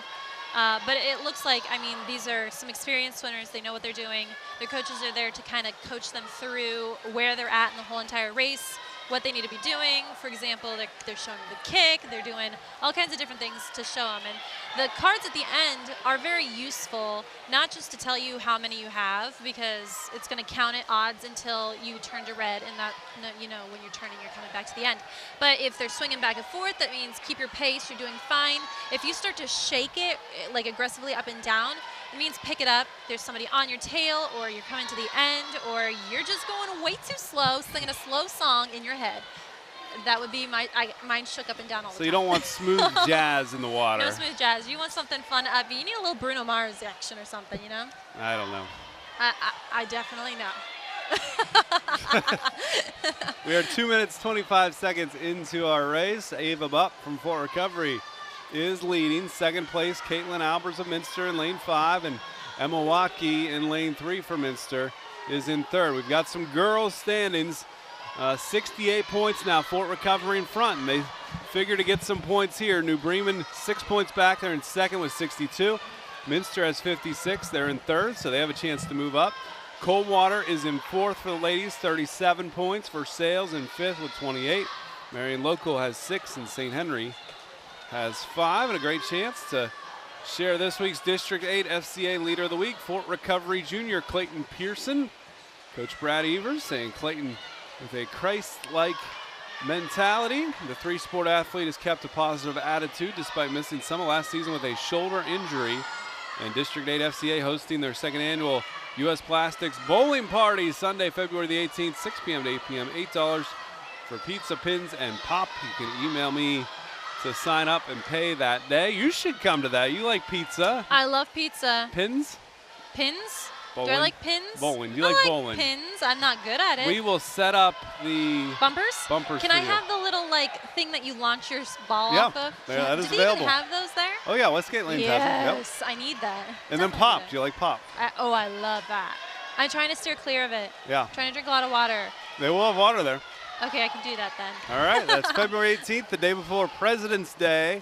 Speaker 2: But it looks like, I mean, these are some experienced swimmers. They know what they're doing. Their coaches are there to kind of coach them through where they're at in the whole entire race, what they need to be doing. For example, they're showing the kick. They're doing all kinds of different things to show them. And the cards at the end are very useful, not just to tell you how many you have, because it's going to count at odds until you turn to red, and that, you know, when you're turning, you're coming back to the end. But if they're swinging back and forth, that means keep your pace. You're doing fine. If you start to shake it, like aggressively up and down, it means pick it up. There's somebody on your tail, or you're coming to the end, or you're just going way too slow, singing a slow song in your head. That would be mine shook up and down all the time.
Speaker 1: So you don't want smooth jazz in the water.
Speaker 2: No smooth jazz. You want something fun, upbeat. You need a little Bruno Mars action or something, you know?
Speaker 1: I don't know.
Speaker 2: I definitely know.
Speaker 1: We are 2 minutes, 25 seconds into our race. Ava Bupp from Fort Recovery is leading. Second place, Caitlin Albers of Minster in lane 5, and Emma Watke in lane 3 for Minster is in third. We've got some girls standings. 68 points now, Fort Recovery in front, and they figure to get some points here. New Bremen 6 points back. They're in second with 62. Minster has 56. They're in third, so they have a chance to move up. Coldwater is in fourth for the ladies, 37 points. Versailles in fifth with 28. Marion Local has 6, and St. Henry has 5, and a great chance to share this week's District 8 FCA Leader of the Week. Fort Recovery Junior Clayton Pearson. Coach Brad Evers saying Clayton with a Christ-like mentality. The three-sport athlete has kept a positive attitude despite missing some of last season with a shoulder injury. And District 8 FCA hosting their second annual U.S. Plastics Bowling Party Sunday, February the 18th, 6 p.m. to 8 p.m. $8 for pizza, pins, and pop. You can email me to sign up and pay that day. You should come to that. You like pizza.
Speaker 2: I love pizza.
Speaker 1: Pins?
Speaker 2: Pins?
Speaker 1: Bowling?
Speaker 2: Do I like pins?
Speaker 1: Bowling. You
Speaker 2: I
Speaker 1: like
Speaker 2: like
Speaker 1: bowling.
Speaker 2: Pins. I'm not good at it.
Speaker 1: We will set up the
Speaker 2: bumpers.
Speaker 1: Bumpers.
Speaker 2: Can
Speaker 1: for
Speaker 2: I
Speaker 1: you.
Speaker 2: have the little thing that you launch your ball
Speaker 1: Yeah,
Speaker 2: off of?
Speaker 1: that is
Speaker 2: Do they
Speaker 1: available.
Speaker 2: even have those there?
Speaker 1: Oh yeah, Westgate Lanes has them. Yep.
Speaker 2: Yes, I need that.
Speaker 1: And then
Speaker 2: Definitely
Speaker 1: pop.
Speaker 2: need
Speaker 1: Do you like pop?
Speaker 2: oh, I love that. I'm trying to steer clear of it.
Speaker 1: Yeah.
Speaker 2: Trying to drink a lot of water.
Speaker 1: They will have water there.
Speaker 2: Okay, I can do that then.
Speaker 1: All right, that's February 18th, the day before President's Day.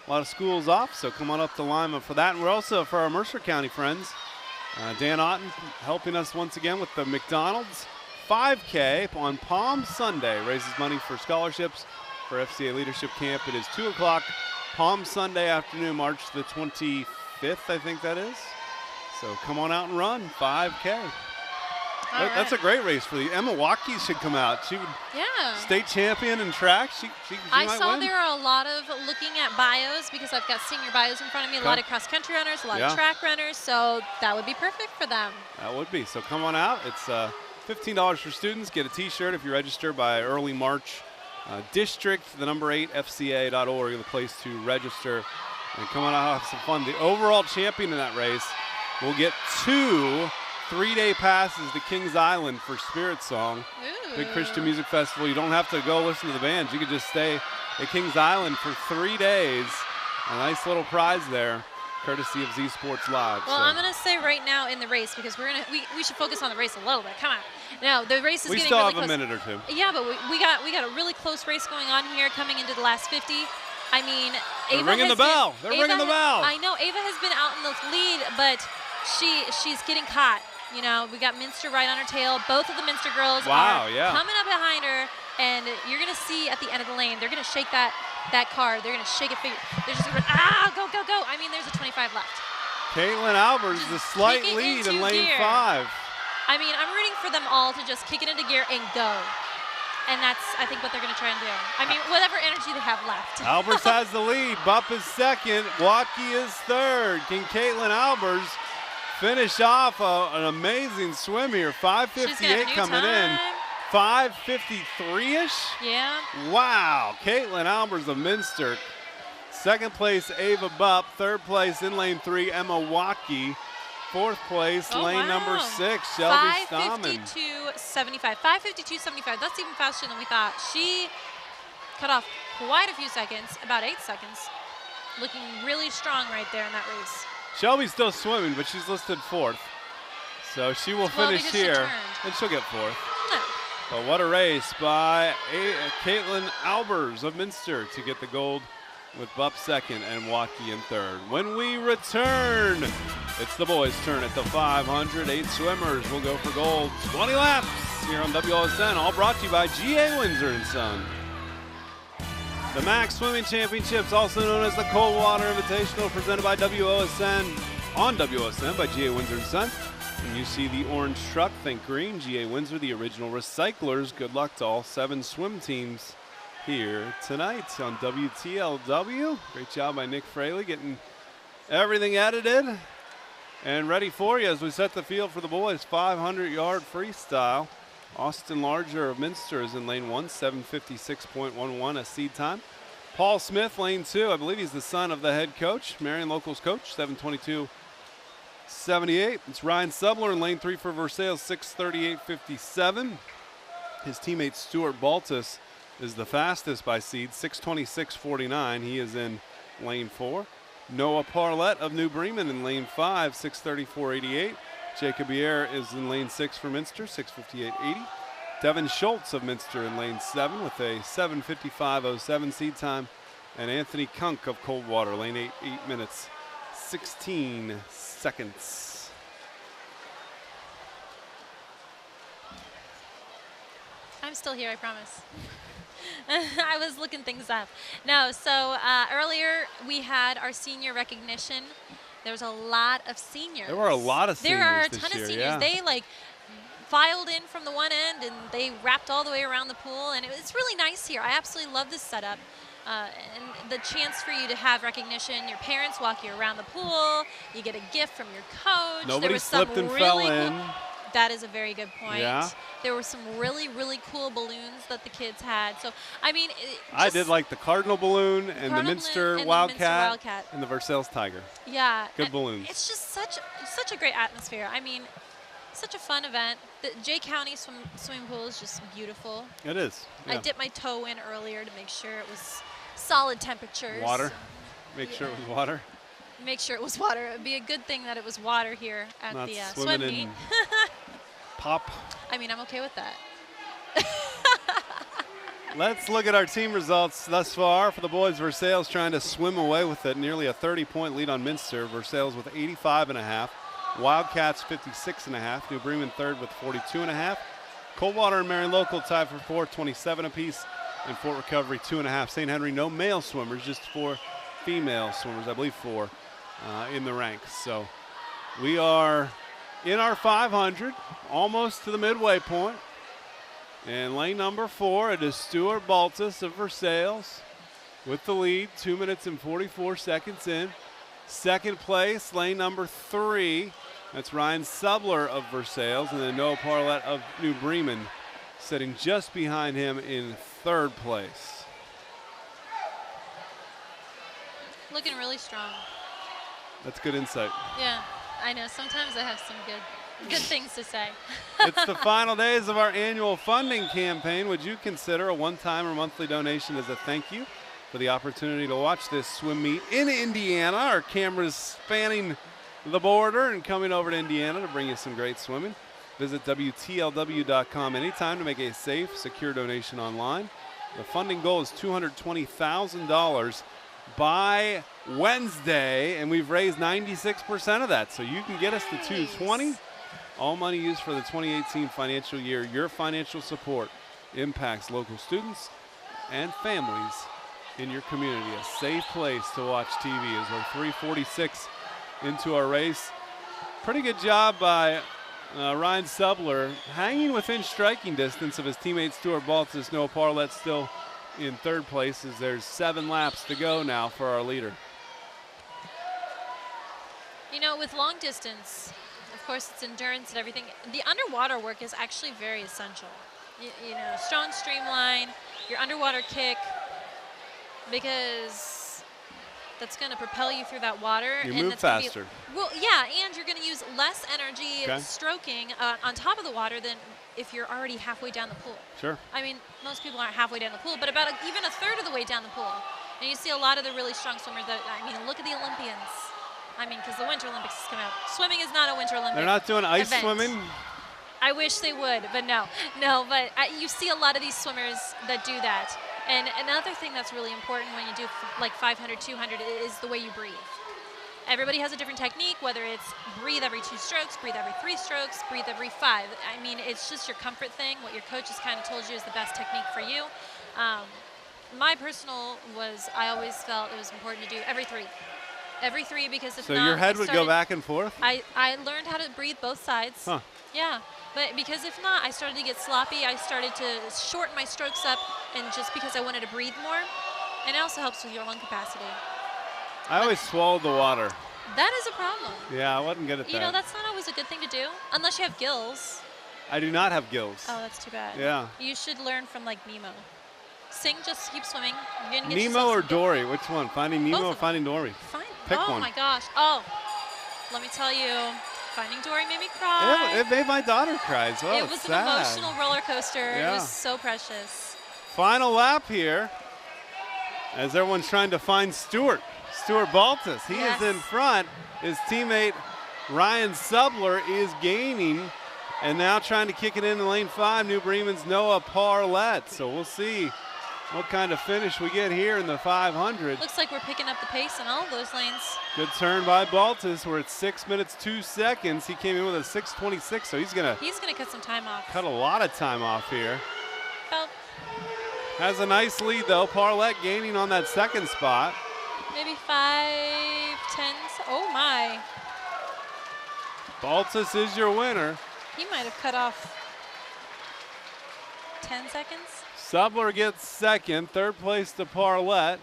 Speaker 1: A lot of schools off, so come on up to Lima for that. And we're also, for our Mercer County friends, Dan Otten helping us once again with the McDonald's 5K on Palm Sunday. Raises money for scholarships for FCA Leadership Camp. It is 2 o'clock Palm Sunday afternoon, March the 25th, I think that is. So come on out and run, 5K. That's a great race for you. Emma Watkins should come out. She would state champion in track. She
Speaker 2: I
Speaker 1: might
Speaker 2: saw
Speaker 1: win.
Speaker 2: there are a lot of looking at bios because I've got senior bios in front of me, a lot of cross-country runners, a lot of track runners, so that would be perfect for them.
Speaker 1: That would be. So come on out. It's $15 for students. Get a T-shirt if you register by early March. District, the number 8, FCA.org, the place to register. And come on out, have some fun. The overall champion in that race will get 2 3-day passes to Kings Island for Spirit Song.
Speaker 2: Ooh.
Speaker 1: Big Christian music festival. You don't have to go listen to the bands. You could just stay at Kings Island for 3 days. A nice little prize there, courtesy of Z Sports Live.
Speaker 2: Well, I'm gonna say right now in the race because we should focus on the race a little bit. Come on. Now the race is
Speaker 1: we
Speaker 2: getting
Speaker 1: still
Speaker 2: really
Speaker 1: have
Speaker 2: close.
Speaker 1: a minute or two.
Speaker 2: Yeah, but we got a really close race going on here coming into the last 50. I mean, Ava
Speaker 1: ringing the bell. They're ringing the bell.
Speaker 2: I know Ava has been out in the lead, but she's getting caught. You know, we got Minster right on her tail. Both of the Minster girls are coming up behind her, and you're gonna see at the end of the lane, they're gonna shake that car. They're gonna shake it. They're just gonna go, go, go. I mean, there's a 25 left.
Speaker 1: Caitlin Albers, the slight lead in lane 5.
Speaker 2: I mean, I'm rooting for them all to just kick it into gear and go. And that's, I think, what they're going to try and do. I mean, whatever energy they have left.
Speaker 1: Albers has the lead. Bupp is second. Watke is third. Can Caitlin Albers finish off an amazing swim here? 5:58 coming in. 5:53-ish?
Speaker 2: Yeah.
Speaker 1: Wow. Caitlin Albers of Minster. Second place, Ava Bupp. Third place in lane 3, Emma Watke. Fourth place, lane number 6, Shelby Stammen.
Speaker 2: 5:52.75. 5:52.75. That's even faster than we thought. She cut off quite a few seconds, about 8 seconds. Looking really strong right there in that race.
Speaker 1: Shelby's still swimming, but she's listed 4th. So she will finish here, and she'll get 4th.
Speaker 2: No.
Speaker 1: But what a race by Caitlin Albers of Minster to get the gold, with Bupp second and Watke in third. When we return, it's the boys' turn at the 500. 8 swimmers will go for gold. 20 laps here on WOSN, all brought to you by GA Windsor & Son. The MAX Swimming Championships, also known as the Coldwater Invitational, presented by WOSN, on WOSN by GA Windsor & Son. When you see the orange truck, think green. GA Windsor, the original recyclers. Good luck to all 7 swim teams here tonight on WTLW. Great job by Nick Fraley getting everything edited and ready for you as we set the field for the boys. 500-yard freestyle. Austin Larger of Minster is in lane 1, 7:56.11 a seed time. Paul Smith, lane 2. I believe he's the son of the head coach, Marion Locals coach, 7:22.78. It's Ryan Subler in lane 3 for Versailles, 6:38.57. His teammate Stuart Baltus is the fastest by seed, 6:26.49. He is in lane 4. Noah Parlett of New Bremen in lane 5, 6:34.88. Jacob Bier is in lane 6 for Minster, 6:58.80. Devin Schultz of Minster in lane 7 with a 7:55.07 seed time. And Anthony Kunk of Coldwater, lane 8, 8 minutes, 16 seconds.
Speaker 2: I'm still here, I promise. I was looking things up. No, so earlier we had our senior recognition. There was a lot of seniors.
Speaker 1: There were a lot of seniors.
Speaker 2: There are a
Speaker 1: this
Speaker 2: ton
Speaker 1: year,
Speaker 2: of seniors.
Speaker 1: yeah.
Speaker 2: They filed in from the one end and they wrapped all the way around the pool, and it's really nice here. I absolutely love this setup. And the chance for you to have recognition. Your parents walk you around the pool. You get a gift from your coach.
Speaker 1: Nobody slipped and fell in.
Speaker 2: That is a very good point.
Speaker 1: Yeah.
Speaker 2: There were some really, really cool balloons that the kids had. So, I mean,
Speaker 1: I did like the Cardinal balloon and the
Speaker 2: Cardinal
Speaker 1: Minster
Speaker 2: balloon and the
Speaker 1: Wildcat,
Speaker 2: Minster Wildcat.
Speaker 1: and the Versailles Tiger.
Speaker 2: Yeah.
Speaker 1: Good
Speaker 2: and
Speaker 1: balloons.
Speaker 2: It's just such a great atmosphere. I mean, such a fun event. The Jay County swimming pool is just beautiful.
Speaker 1: It is. Yeah.
Speaker 2: I dipped my toe in earlier to make sure it was solid temperatures.
Speaker 1: Water. Make sure it was water.
Speaker 2: Make sure it was water. It would be a good thing that it was water here at
Speaker 1: Not
Speaker 2: the
Speaker 1: swimming
Speaker 2: swim meet.
Speaker 1: in pop.
Speaker 2: I mean, I'm okay with that.
Speaker 1: Let's look at our team results thus far. For the boys, Versailles trying to swim away with it. Nearly a 30-point lead on Minster. Versailles with 85.5. Wildcats 56.5. New Bremen third with 42.5. Coldwater and Marion Local tied for fourth, 27 apiece. And Fort Recovery 2.5. St. Henry, no male swimmers, just 4 female swimmers, I believe 4 in the ranks. So we are in our 500, almost to the midway point. And lane number 4, it is Stuart Baltus of Versailles with the lead, 2 minutes and 44 seconds in. Second place, lane number 3, that's Ryan Subler of Versailles, and then Noah Parlett of New Bremen sitting just behind him in third place.
Speaker 2: Looking really strong.
Speaker 1: That's good insight.
Speaker 2: Yeah, I know. Sometimes I have some good things to say.
Speaker 1: It's the final days of our annual funding campaign. Would you consider a one-time or monthly donation as a thank you for the opportunity to watch this swim meet in Indiana? Our cameras spanning the border and coming over to Indiana to bring you some great swimming. Visit WTLW.com anytime to make a safe, secure donation online. The funding goal is $220,000 by Wednesday, and we've raised 96% of that. So you can get us to 220. All money used for the 2018 financial year. Your financial support impacts local students and families in your community. A safe place to watch TV as we're 3:46 into our race. Pretty good job by Ryan Subler, hanging within striking distance of his teammate Stuart Baltus. Noah Parlett still in third place as there's 7 laps to go now for our leader.
Speaker 2: You know, with long distance, of course, it's endurance and everything. The underwater work is actually very essential. You know, strong streamline, your underwater kick, because that's going to propel you through that water.
Speaker 1: You
Speaker 2: and
Speaker 1: move
Speaker 2: that's gonna
Speaker 1: faster.
Speaker 2: Well, yeah, and you're going to use less energy
Speaker 1: Okay.
Speaker 2: stroking on top of the water than if you're already halfway down the pool.
Speaker 1: Sure.
Speaker 2: I mean, most people aren't halfway down the pool, but about even a third of the way down the pool. And you see a lot of the really strong swimmers that, I mean, look at the Olympians. I mean, because the Winter Olympics is coming out. Swimming is not a Winter Olympic.
Speaker 1: They're not doing ice
Speaker 2: event.
Speaker 1: swimming?
Speaker 2: I wish they would, but no. No, but you see a lot of these swimmers that do that. And another thing that's really important when you do like 500, 200 is the way you breathe. Everybody has a different technique, whether it's breathe every 2 strokes, breathe every 3 strokes, breathe every 5. I mean, it's just your comfort thing. What your coach has kind of told you is the best technique for you. My personal was I always felt it was important to do every 3. Every 3, because if
Speaker 1: So
Speaker 2: not,
Speaker 1: your head
Speaker 2: I
Speaker 1: would go
Speaker 2: started-
Speaker 1: back and forth?
Speaker 2: I learned how to breathe both sides.
Speaker 1: Huh.
Speaker 2: Yeah, but because if not, I started to get sloppy. I started to shorten my strokes up, and just because I wanted to breathe more, and it also helps with your lung capacity.
Speaker 1: I always swallowed the water.
Speaker 2: That is a problem.
Speaker 1: Yeah, I wasn't good at that.
Speaker 2: You know, that's not always a good thing to do, unless you have gills.
Speaker 1: I do not have gills.
Speaker 2: Oh, that's too bad.
Speaker 1: Yeah.
Speaker 2: You should learn from like Nemo. Sing, just keep swimming. You're gonna get
Speaker 1: Nemo
Speaker 2: yourself
Speaker 1: or
Speaker 2: some-
Speaker 1: Dory? Which one? Finding Nemo
Speaker 2: Both
Speaker 1: or
Speaker 2: of them.
Speaker 1: Finding Dory?
Speaker 2: Fine.
Speaker 1: Pick
Speaker 2: oh
Speaker 1: one.
Speaker 2: my gosh. Oh, let me tell you, Finding Dory made me cry.
Speaker 1: It made my daughter cry as well.
Speaker 2: It
Speaker 1: It's
Speaker 2: was
Speaker 1: sad.
Speaker 2: an emotional roller coaster.
Speaker 1: Yeah.
Speaker 2: It was so precious.
Speaker 1: Final lap here as everyone's trying to find Stuart Baltus. He
Speaker 2: Yes.
Speaker 1: is in front. His teammate Ryan Subler is gaining and now trying to kick it into lane 5. New Bremen's Noah Parlett. So we'll see what kind of finish we get here in the 500.
Speaker 2: Looks like we're picking up the pace in all of those lanes.
Speaker 1: Good turn by Baltus. We're at 6 minutes 2 seconds. He came in with a 6:26, so he's gonna
Speaker 2: cut some time off.
Speaker 1: cut a lot of time off here.
Speaker 2: About
Speaker 1: Has a nice lead though. Parlett gaining on that second spot.
Speaker 2: maybe 5 tenths. Oh my.
Speaker 1: Baltus is your winner.
Speaker 2: He might have cut off 10 seconds.
Speaker 1: Subler gets second. Third place to Parlett.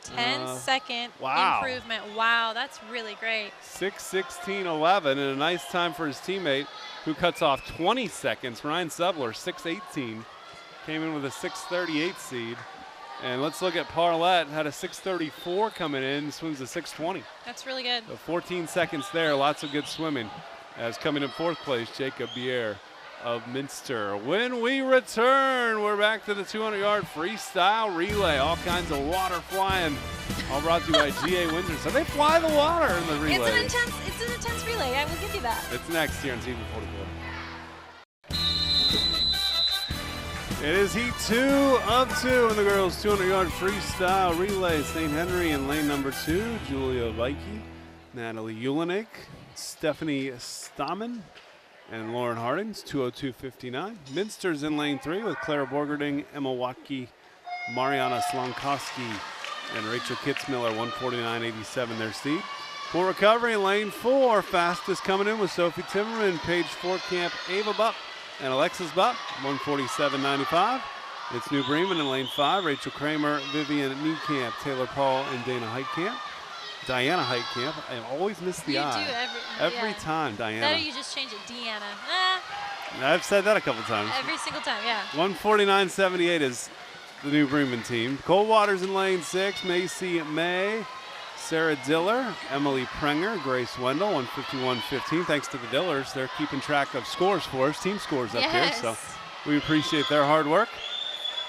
Speaker 2: 10-second
Speaker 1: wow.
Speaker 2: improvement. Wow, that's really great.
Speaker 1: 6:16.11, and a nice time for his teammate who cuts off 20 seconds. Ryan Subler, 6:18, came in with a 6:38 seed. And let's look at Parlett, had a 6:34 coming in, swims a 6:20.
Speaker 2: That's really good.
Speaker 1: So 14 seconds there, lots of good swimming. As coming in fourth place, Jacob Bier of Minster. When we return, we're back to the 200-yard freestyle relay. All kinds of water flying. All brought to you by GA Windsor. So they fly the water in the relay.
Speaker 2: It's an intense relay. I will give you that.
Speaker 1: It's next here on TV 44. It is heat 2 of 2 in the girls' 200-yard freestyle relay. St. Henry in lane number 2. Julia Vikey, Natalie Ulenik, Stephanie Stammen, and Lauren Hardings, 2:02.59. Minster's in lane 3 with Clara Borgerding, Emma Watke, Mariana Slonkowski, and Rachel Kitzmiller, 1:49.87 their seed. For recovery in lane 4, fastest coming in with Sophie Timmerman, Paige Fortcamp, Ava Bupp, and Alexis Bupp, 1:47.95. It's New Bremen in lane 5, Rachel Kramer, Vivian Niekamp, Taylor Paul, and Diana Heitkamp. I always miss the I.
Speaker 2: You do
Speaker 1: every time, Diana.
Speaker 2: Better you just change it, Deanna.
Speaker 1: I've said that a couple times.
Speaker 2: Every single time, yeah.
Speaker 1: 1:49.78 is the New Bremen team. Coldwater's in lane 6, Macy May, Sarah Diller, Emily Prenger, Grace Wendell, 1:51.15. Thanks to the Dillers. They're keeping track of scores for us, team scores up here, so we appreciate their hard work.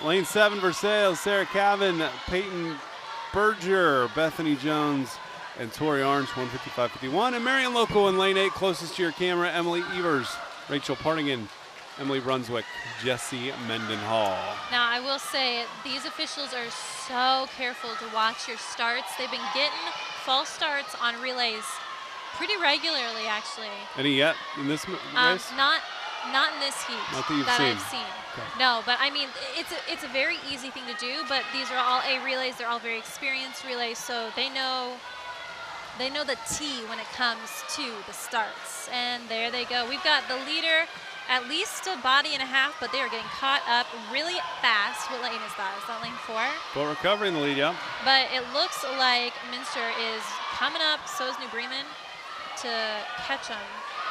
Speaker 1: Lane 7, Versailles, Sarah Cavan, Peyton Berger, Bethany Jones, and Tori Orange, 1:55.51. And Marion Local in lane 8, closest to your camera, Emily Evers, Rachel Partingan, Emily Brunswick, Jessie Mendenhall.
Speaker 2: Now, I will say these officials are so careful to watch your starts. They've been getting false starts on relays pretty regularly, actually.
Speaker 1: Any yet in this race?
Speaker 2: Not in this heat
Speaker 1: Not that you've
Speaker 2: I've
Speaker 1: seen.
Speaker 2: seen.
Speaker 1: Okay.
Speaker 2: No, but I mean, it's a very easy thing to do, but these are all A relays. They're all very experienced relays, so they know the T when it comes to the starts. And there they go. We've got the leader at least a body and a half, but they are getting caught up really fast. What lane is that? Is that lane 4?
Speaker 1: For recovery in the lead, yeah.
Speaker 2: But it looks like Minster is coming up, so is New Bremen, to catch them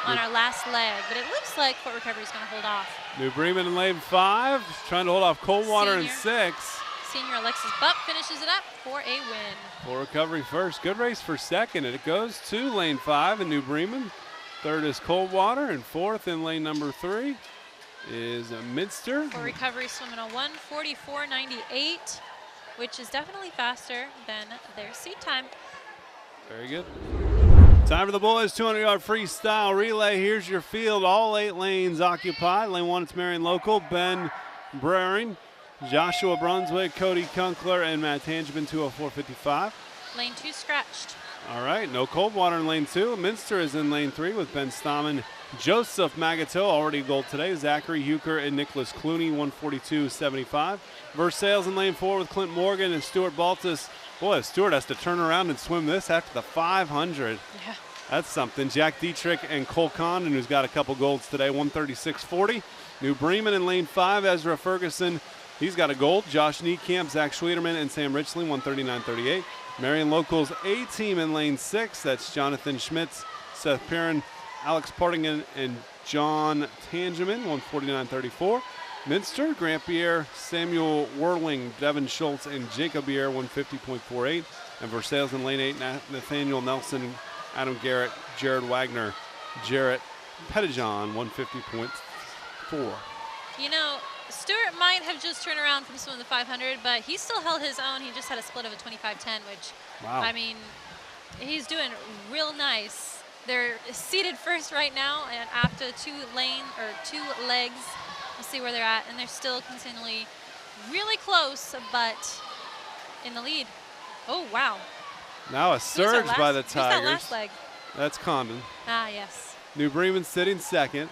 Speaker 2: on our last leg. But it looks like Fort Recovery is going to hold off.
Speaker 1: New Bremen in lane 5, trying to hold off Coldwater in 6.
Speaker 2: Senior Alexis Bupp finishes it up for a win.
Speaker 1: For recovery first. Good race for second, and it goes to lane 5 in New Bremen. Third is Coldwater, and fourth in lane number 3 is Minster.
Speaker 2: For recovery swimming a 1:44.98, which is definitely faster than their seat time.
Speaker 1: Very good. Time for the boys' 200-yard freestyle relay. Here's your field. All 8 lanes occupied. Lane 1, it's Marion Local, Ben Brering, Joshua Brunswick, Cody Kunkler, and Matt Tangibin, 2:04.55.
Speaker 2: Lane 2 scratched.
Speaker 1: All right, no Coldwater in lane 2. Minster is in lane 3 with Ben Stammen, Joseph Magato, already gold today, Zachary Huker, and Nicholas Clooney, 1:42.75. Versailles in lane 4 with Clint Morgan and Stuart Baltus. Boy, Stuart has to turn around and swim this after the 500.
Speaker 2: Yeah.
Speaker 1: That's something. Jack Dietrich and Cole Condon, who's got a couple golds today, 1:36.40. New Bremen in lane 5, Ezra Ferguson. He's got a gold. Josh Niekamp, Zach Schwederman, and Sam Richley, 1:39.38. Marion Local's A-team in lane 6. That's Jonathan Schmitz, Seth Perrin, Alex Partingan, and John Tangeman, 1:49.34. Minster, Grant Bier, Samuel Werling, Devin Schultz, and Jacob Bier, 1:50.48. And Versailles in lane 8, Nathaniel Nelson, Adam Garrett, Jared Wagner, Jarrett Pettijohn, 1:50.4.
Speaker 2: You know, Stuart might have just turned around from swimming the 500, but he still held his own. He just had a split of a 25.10, which,
Speaker 1: wow.
Speaker 2: I mean, he's doing real nice. They're seated first right now, and after 2 legs, we'll see where they're at, and they're still continually really close, but in the lead. Oh, wow.
Speaker 1: Now a surge by the
Speaker 2: Who's that
Speaker 1: Tigers.
Speaker 2: last leg?
Speaker 1: That's Condon.
Speaker 2: Ah, yes.
Speaker 1: New Bremen sitting second.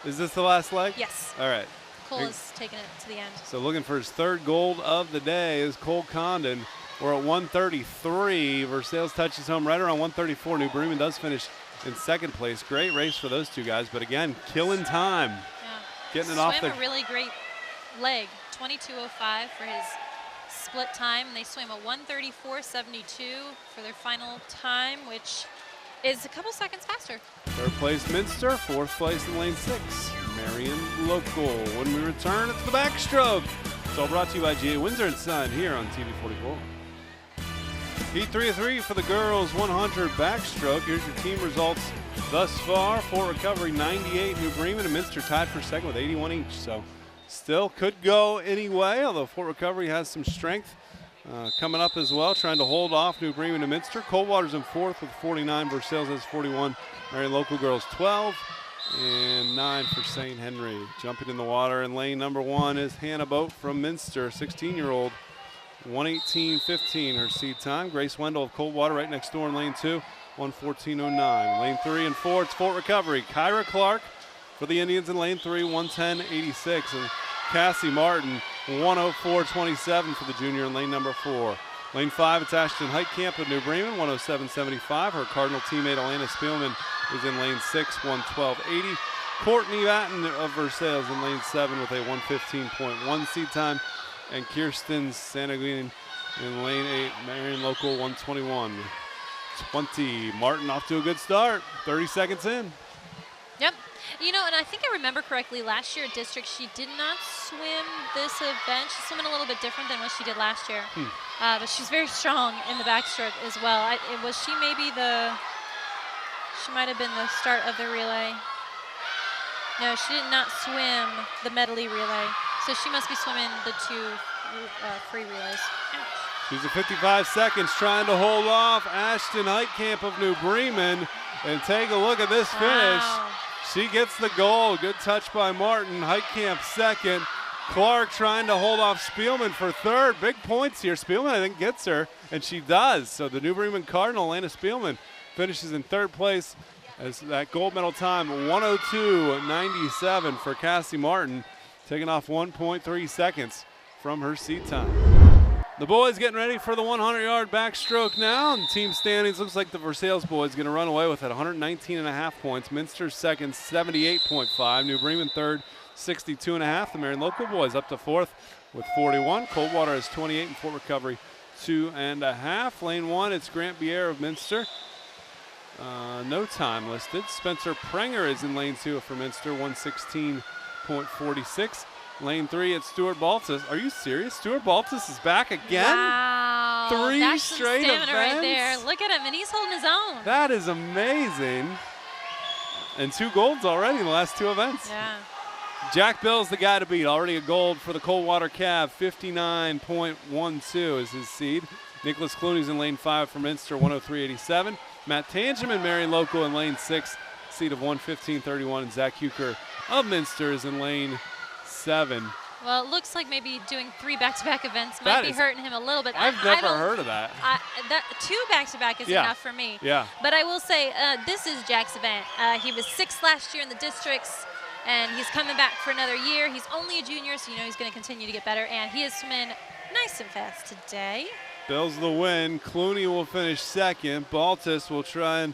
Speaker 1: Is this the last leg?
Speaker 2: Yes.
Speaker 1: All right.
Speaker 2: Cole is taking it to the end.
Speaker 1: So looking for his 3rd gold of the day is Cole Condon. We're at 1:33. Versailles touches home right around 1:34. New Bremen does finish in 2nd place. Great race for those 2 guys, but again, killing time.
Speaker 2: Yeah.
Speaker 1: Getting it off
Speaker 2: Swam
Speaker 1: the...
Speaker 2: a really great leg, 22.05 for his split time. They swam a 1:34.72 for their final time, which is a couple seconds faster.
Speaker 1: Third place Minster, fourth place in lane 6, Marion Local. When we return, it's the backstroke. It's all brought to you by GA Windsor & Son here on TV 44. Heat 3 of 3 for the girls 100 backstroke. Here's your team results thus far. Fort Recovery 98, New Bremen and Minster tied for second with 81 each. So still could go anyway, although Fort Recovery has some strength coming up as well, trying to hold off New Bremen and Minster. Coldwater's in fourth with 49, Versailles has 41. Marion Local girls 12 and 9 for St. Henry. Jumping in the water in lane number 1 is Hannah Boat from Minster, 16-year-old. 1:18.15 her seed time. Grace Wendell of Coldwater right next door in lane 2, 1:14.09. Lane 3 and 4, it's Fort Recovery. Kyra Clark for the Indians in lane 3, 1:10.86. And Cassie Martin, 1:04.27 for the junior in lane number 4. Lane 5, it's Ashton Heitkamp of New Bremen, 1:07.75. Her Cardinal teammate Alana Spielman is in lane 6, 1:12.80. Courtney Batten of Versailles in lane 7 with a 1:15.1 seed time. And Kirsten Sanaguin in lane 8, Marion Local 1:21.20. Martin off to a good start, 30 seconds in.
Speaker 2: Yep. You know, and I think I remember correctly, last year at District, she did not swim this event. She's swimming a little bit different than what she did last year. But she's very strong in the backstroke as well. She might have been the start of the relay. No, she did not swim the medley relay. So she must be swimming the 2 free relays.
Speaker 1: She's at 55 seconds trying to hold off Ashton Heitkamp of New Bremen. And take a look at this finish. She gets the goal. Good touch by Martin. Heitkamp second. Clark trying to hold off Spielman for third. Big points here. Spielman, I think, gets her, and she does. So the New Bremen Cardinal, Lana Spielman, finishes in third place as that gold medal time, 1:02.97 for Cassie Martin, taking off 1.3 seconds from her seed time. The boys getting ready for the 100-yard backstroke now. And team standings, looks like the Versailles boys going to run away with it, 119.5 points. Minster's second, 78.5. New Bremen third, 62.5. The Marion Local boys up to fourth with 41. Coldwater has 28 and Fort Recovery 2.5. Lane 1, it's Grant Bier of Minster. No time listed. Spencer Prenger is in lane 2 for Minster, 1:16.46. Lane 3, it's Stuart Baltus. Are you serious? Stuart Baltus is back again?
Speaker 2: Wow.
Speaker 1: 3
Speaker 2: That's
Speaker 1: straight
Speaker 2: some stamina
Speaker 1: events?
Speaker 2: right there. Look at him, and he's holding his own.
Speaker 1: That is amazing. And 2 golds already in the last 2 events.
Speaker 2: Yeah.
Speaker 1: Jack Bill's the guy to beat. Already a gold for the Coldwater Cav. 59.12 is his seed. Nicholas Clooney's in lane 5 for Minster, 1:03.87. Matt Tangeman, Marion Local in lane 6, seed of 1:15.31. And Zach Huker of Minster is in lane 7.
Speaker 2: Well, it looks like maybe doing 3 back-to-back events might be hurting him a little bit.
Speaker 1: I've never heard of that.
Speaker 2: 2 back-to-back is enough for me.
Speaker 1: Yeah.
Speaker 2: But I will say, this is Jack's event. He was 6th last year in the districts, and he's coming back for another year. He's only a junior, so you know he's going to continue to get better, and he is swimming nice and fast today.
Speaker 1: Bill's the win. Clooney will finish second. Baltus will try and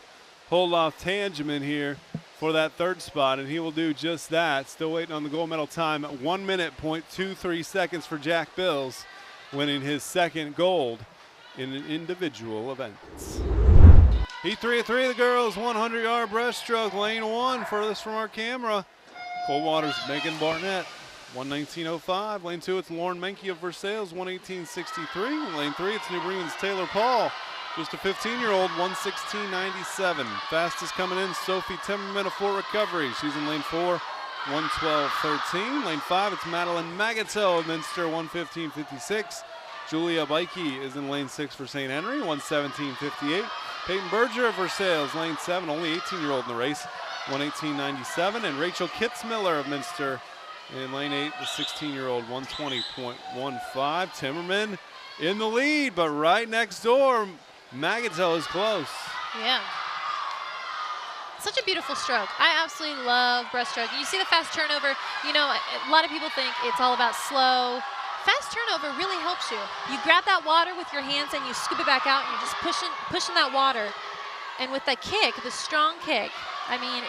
Speaker 1: hold off Tangeman here for that third spot, and he will do just that. Still waiting on the gold medal time at 1:23 seconds for Jack Bills, winning his second gold in individual events. Heat 3 of 3 of the girls, 100-yard breaststroke, lane 1, furthest from our camera. Coldwater's Megan Barnett, 1:19.05. Lane 2, it's Lauren Menke of Versailles, 1:18.63. Lane 3, it's New Bremen's Taylor Paul, just a 15-year-old, 1:16.97. Fastest coming in, Sophie Timmerman of Fort Recovery. She's in lane 4, 1:12.13. Lane 5, it's Madeline Magato of Minster, 1:15.56. Julia Bikey is in lane 6 for St. Henry, 1:17.58. Peyton Berger of Versailles, lane 7, only 18-year-old in the race, 1:18.97. And Rachel Kitzmiller of Minster in lane 8, the 16-year-old, 1:20.15. Timmerman in the lead, but right next door, Magato is close.
Speaker 2: Yeah. Such a beautiful stroke. I absolutely love breaststroke. You see the fast turnover. You know, a lot of people think it's all about slow. Fast turnover really helps you. You grab that water with your hands and you scoop it back out, and you're just pushing that water. And with that kick, the strong kick, I mean,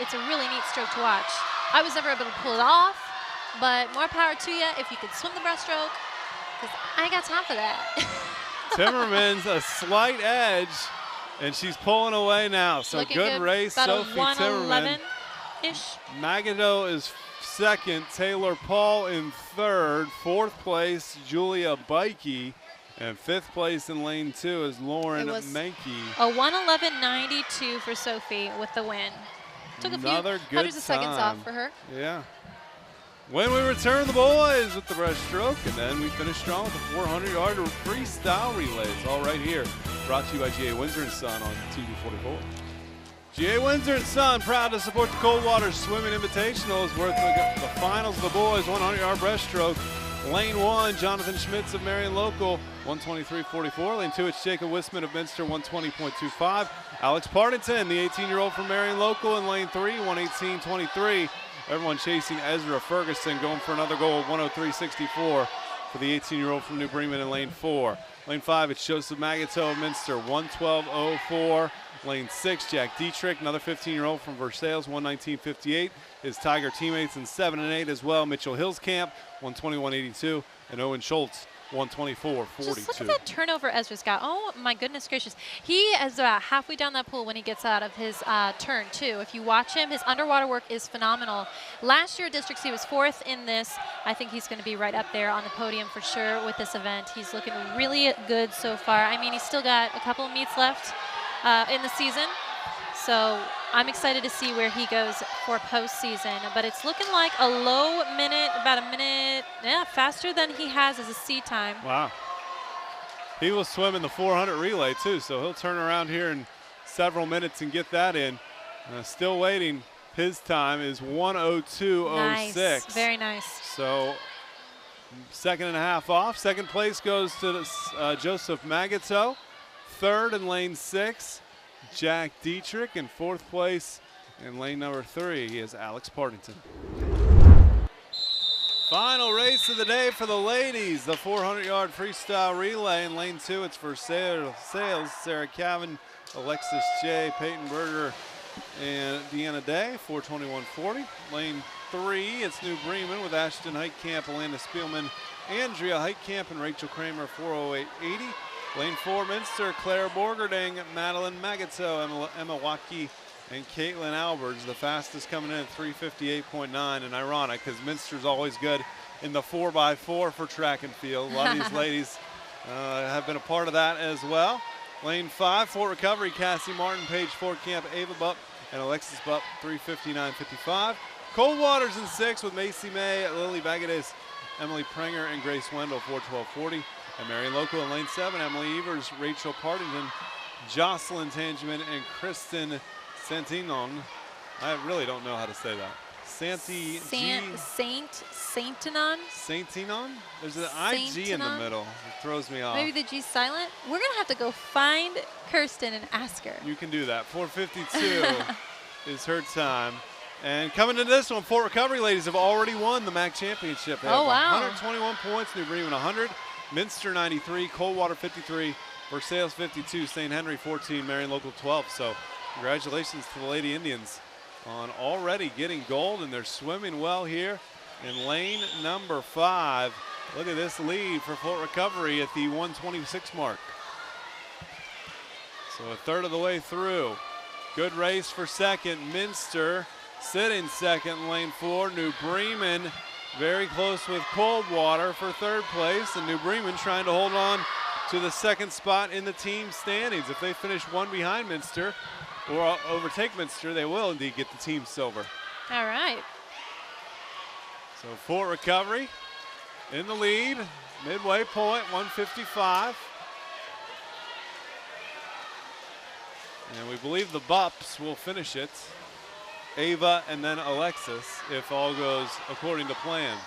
Speaker 2: it's a really neat stroke to watch. I was never able to pull it off, but more power to you if you can swim the breaststroke. because I got time for that.
Speaker 1: Timmerman's a slight edge, and she's pulling away now. So
Speaker 2: Looking
Speaker 1: good race,
Speaker 2: about
Speaker 1: Sophie
Speaker 2: a
Speaker 1: Timmerman.
Speaker 2: 111-ish.
Speaker 1: Magato is second, Taylor Paul in third, fourth place, Julia Bikey, and fifth place in lane 2 is Lauren Menke.
Speaker 2: A 111.92 for Sophie with the win. Took a few hundreds of seconds off for her.
Speaker 1: Yeah. When we return, the boys with the breaststroke, and then we finish strong with the 400-yard freestyle relays, all right here. Brought to you by GA Windsor & Son on TV 44. GA Windsor & Son, proud to support the Coldwater Swimming Invitational. Is worth the finals of the boys, 100-yard breaststroke. Lane 1, Jonathan Schmitz of Marion Local, 123.44. Lane 2, it's Jacob Wisman of Minster, 120.25. Alex Partington, the 18-year-old from Marion Local, in lane 3, 118.23. Everyone chasing Ezra Ferguson, going for another goal of 103.64 for the 18-year-old from New Bremen in lane 4. Lane 5, it's Joseph Magato of Minster, 112.04. Lane 6, Jack Dietrich, another 15-year-old from Versailles, 119.58. His Tiger teammates in 7 and 8 as well. Mitchell Hillscamp, 121.82. And Owen Schultz, 124.42.
Speaker 2: Just look at that turnover Ezra's got. Oh, my goodness gracious. He is about halfway down that pool when he gets out of his turn, too. If you watch him, his underwater work is phenomenal. Last year at Districts, he was 4th in this. I think he's going to be right up there on the podium for sure with this event. He's looking really good so far. I mean, he's still got a couple of meets left in the season. So I'm excited to see where he goes for postseason. But it's looking like a low minute, about a minute, faster than he has as a sea time.
Speaker 1: Wow. He will swim in the 400 relay, too, so he'll turn around here in several minutes and get that in. Still waiting. His time is 1:02.06.
Speaker 2: Nice. Very nice.
Speaker 1: So second and a half off. Second place goes to Joseph Magato. Third in lane 6, Jack Dietrich. And fourth place in lane number 3 is Alex Partington. Final race of the day for the ladies, the 400-yard freestyle relay. In lane 2, it's for Sales, Sarah Cavan, Alexis J, Peyton Berger, and Deanna Day, 4:21.40. Lane 3, it's New Bremen with Ashton Heitkamp, Alana Spielman, Andrea Heitkamp, and Rachel Kramer, 4:08.80. Lane 4, Minster, Claire Borgerding, Madeline Magato, Emma Watkey, and Caitlin Alberts. The fastest coming in at 3:58.9. And ironic, because Minster's always good in the 4x4 for track and field. A lot of these ladies have been a part of that as well. Lane 5, Fort Recovery, Cassie Martin, Paige Fortcamp, Ava Bupp, and Alexis Bupp, 3:59.55. Coldwater's in 6 with Macy May, Lily Bagades, Emily Prenger, and Grace Wendell, 4:12.40. And Marion Local in lane 7, Emily Evers, Rachel Partington, Jocelyn Tangeman, and Kristen Santinon. I really don't know how to say that. Saintinon? Saintinon? There's an IG in the middle. It throws me off.
Speaker 2: Maybe the G's silent? We're going to have to go find Kirsten and ask her.
Speaker 1: You can do that. 4:52 is her time. And coming to this one, Fort Recovery ladies have already won the MAC championship. They have 121 points, New Bremen 100, Minster 93, Coldwater 53, Versailles 52, St. Henry 14, Marion Local 12. So congratulations to the Lady Indians on already getting gold, and they're swimming well here in lane number 5. Look at this lead for Fort Recovery at the 126 mark. So a third of the way through. Good race for second. Minster sitting second, lane 4. New Bremen very close with Coldwater for third place, and New Bremen trying to hold on to the second spot in the team standings. If they finish one behind Minster or overtake Minster, they will indeed get the team silver.
Speaker 2: All right.
Speaker 1: So Fort Recovery in the lead, midway point, 1:55. And we believe the Bupps will finish it. Ava and then Alexis, if all goes according to plan.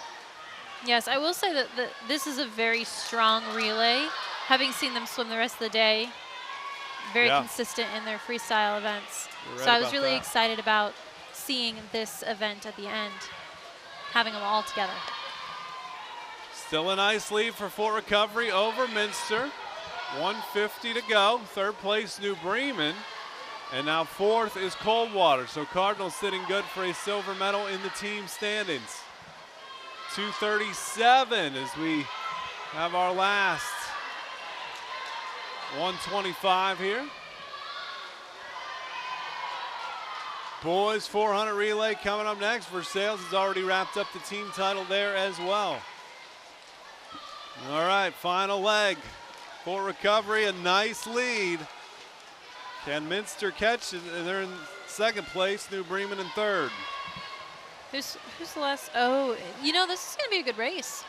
Speaker 2: Yes, I will say that this is a very strong relay. Having seen them swim the rest of the day, very consistent in their freestyle events. So I was really excited about seeing this event at the end, having them all together.
Speaker 1: Still a nice lead for Fort Recovery over Minster. 1:50 to go. Third place, New Bremen. And now fourth is Coldwater. So Cardinals sitting good for a silver medal in the team standings. 2:37 as we have our last 125 here. Boys 400 relay coming up next. Versailles has already wrapped up the team title there as well. All right, final leg. Fort Recovery, a nice lead. Can Minster catch it? They're in second place, New Bremen in third.
Speaker 2: Who's the last? Oh, you know, this is going to be a good race.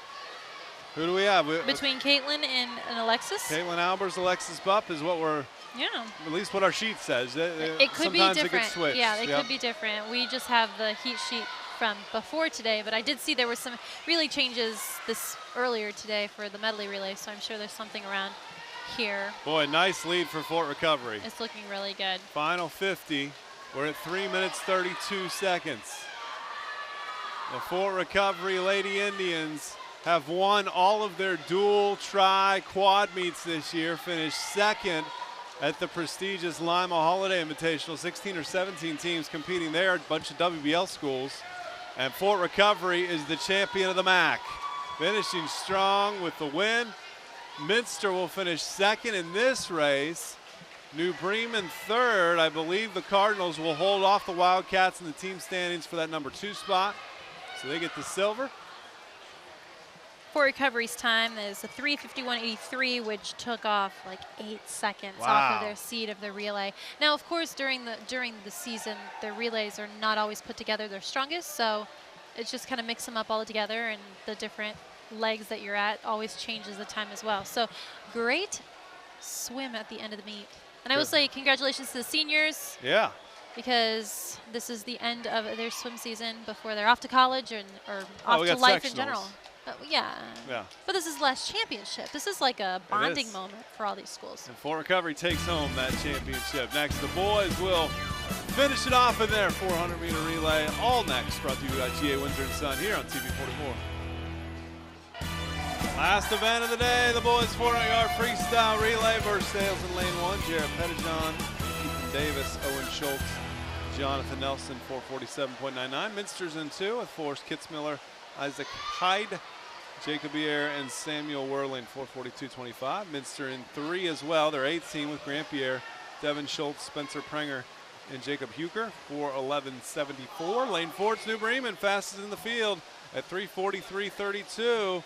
Speaker 1: Who do we have?
Speaker 2: Between Caitlin and Alexis.
Speaker 1: Caitlin Albers, Alexis Bupp is what we're, at least what our sheet says.
Speaker 2: It could be
Speaker 1: sometimes
Speaker 2: different.
Speaker 1: It could switch.
Speaker 2: Yeah, it could be different. We just have the heat sheet from before today, but I did see there were some relay changes this earlier today for the medley relay, so I'm sure there's something around here.
Speaker 1: Boy, nice lead for Fort Recovery.
Speaker 2: It's looking really good.
Speaker 1: Final 50. We're at 3 minutes 32 seconds. The Fort Recovery Lady Indians have won all of their dual, tri, quad meets this year, finished second at the prestigious Lima Holiday Invitational. 16 or 17 teams competing there, a bunch of WBL schools. And Fort Recovery is the champion of the MAC, finishing strong with the win. Minster will finish second in this race. New Bremen third. I believe the Cardinals will hold off the Wildcats in the team standings for that number 2 spot. So they get the silver.
Speaker 2: Fort Recovery's time is a 3:51.83, which took off like 8 seconds off of their seed of the relay. Now, of course, during the season, their relays are not always put together their strongest, so it's just kind of mix them up all together, and the different legs that you're at always changes the time as well. So great swim at the end of the meet. And I will say congratulations to the seniors.
Speaker 1: Yeah.
Speaker 2: Because this is the end of their swim season before they're off to college or off to life in general. Yeah. But this is the last championship. This is like a bonding moment for all these schools.
Speaker 1: And Fort Recovery takes home that championship. Next, the boys will finish it off in their 400-meter relay. All next, brought to you by GA Windsor & Son here on TV 44. Last event of the day, the boys 400-yard freestyle relay. Versailles in lane 1. Jared Pettijohn, Ethan Davis, Owen Schultz, Jonathan Nelson, 447.99. Minster's in 2 with Forrest Kitzmiller, Isaac Hyde, Jacob Pierre, and Samuel Werling, 442.25. Minster in 3 as well. Their 8th team with Grant Pierre, Devin Schultz, Spencer Prenger, and Jacob Huker, 411.74. Lane 4, it's New Bremen, fastest in the field at 3:43.32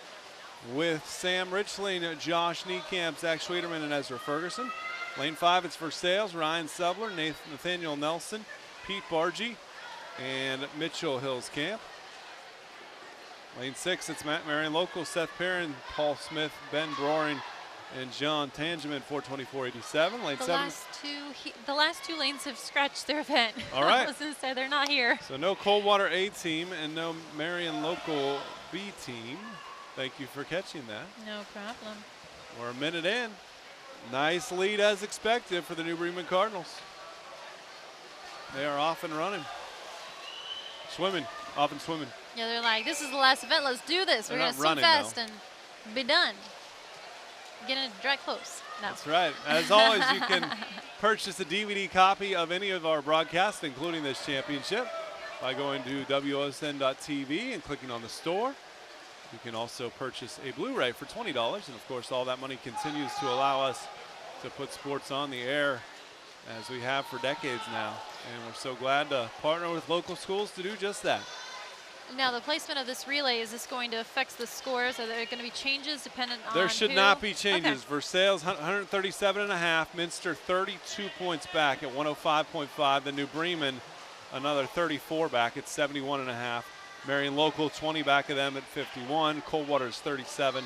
Speaker 1: with Sam Richling, Josh Niekamp, Zach Schwederman, and Ezra Ferguson. Lane 5, it's Versailles, Ryan Subler, Nathaniel Nelson, Pete Bargy, and Mitchell Hills-Camp. Lane 6, it's Matt Marion Local, Seth Perrin, Paul Smith, Ben Broering, and John Tangeman, 424.87. Lane 7.
Speaker 2: The last two lanes have scratched their event.
Speaker 1: All right.
Speaker 2: I was going to say they're not here.
Speaker 1: So no Coldwater A team and no Marion Local B team. Thank you for catching that.
Speaker 2: No problem.
Speaker 1: We're a minute in. Nice lead as expected for the New Bremen Cardinals. They are off and running. Swimming, off and swimming.
Speaker 2: Yeah, they're like, this is the last event. Let's do this. We're going to swim fast and be done. Get in dry clothes. No.
Speaker 1: That's right. As always, you can purchase a DVD copy of any of our broadcasts, including this championship, by going to WOSN.TV and clicking on the store. You can also purchase a Blu-ray for $20, and of course all that money continues to allow us to put sports on the air as we have for decades now, and we're so glad to partner with local schools to do just that.
Speaker 2: Now the placement of this relay, is this going to affect the scores? Are there going to be changes dependent on
Speaker 1: There should not be changes.
Speaker 2: Okay.
Speaker 1: Versailles 137.5, Minster 32 points back at 105.5, the New Bremen another 34 back at 71.5. Marion Local 20 back of them at 51. Coldwater's 37,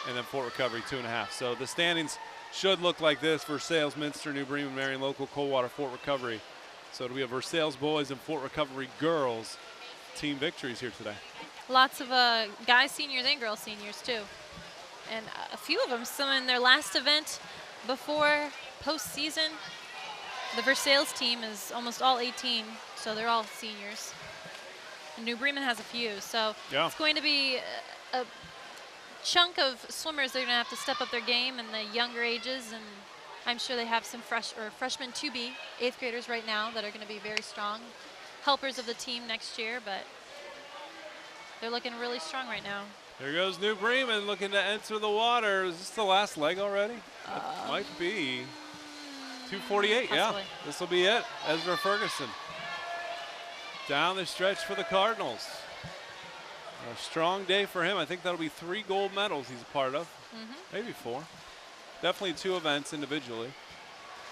Speaker 1: and then Fort Recovery 2.5. So the standings should look like this: Versailles, Minster, New Bremen, Marion Local, Coldwater, Fort Recovery. So it'll be a Versailles boys and Fort Recovery girls team victories here today.
Speaker 2: Lots of guys seniors and girls seniors too, and a few of them some in their last event before postseason. The Versailles team is almost all 18, so they're all seniors. New Bremen has a few, so it's going to be a chunk of swimmers that are going to have to step up their game in the younger ages, and I'm sure they have some freshmen to be 8th graders right now that are going to be very strong helpers of the team next year, but they're looking really strong right now.
Speaker 1: Here goes New Bremen looking to enter the water. Is this the last leg already? It might be. 2:48, yeah.
Speaker 2: Possibly.
Speaker 1: This will be it. Ezra Ferguson. Down the stretch for the Cardinals. A strong day for him. I think that'll be 3 gold medals he's a part of. Maybe 4. Definitely 2 events individually.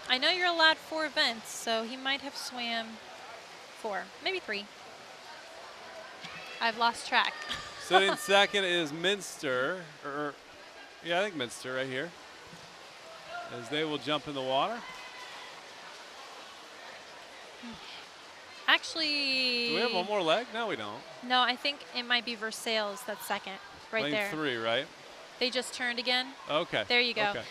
Speaker 2: I know you're allowed 4 events, so he might have swam 4, maybe 3. I've lost track.
Speaker 1: Sitting second is Minster. Yeah, I think Minster right here. As they will jump in the water.
Speaker 2: Actually.
Speaker 1: Do we have one more leg? No, we don't.
Speaker 2: No, I think it might be Versailles that's second, right
Speaker 1: Lane
Speaker 2: there.
Speaker 1: 3, right?
Speaker 2: They just turned again.
Speaker 1: Okay.
Speaker 2: There you go.
Speaker 1: Okay.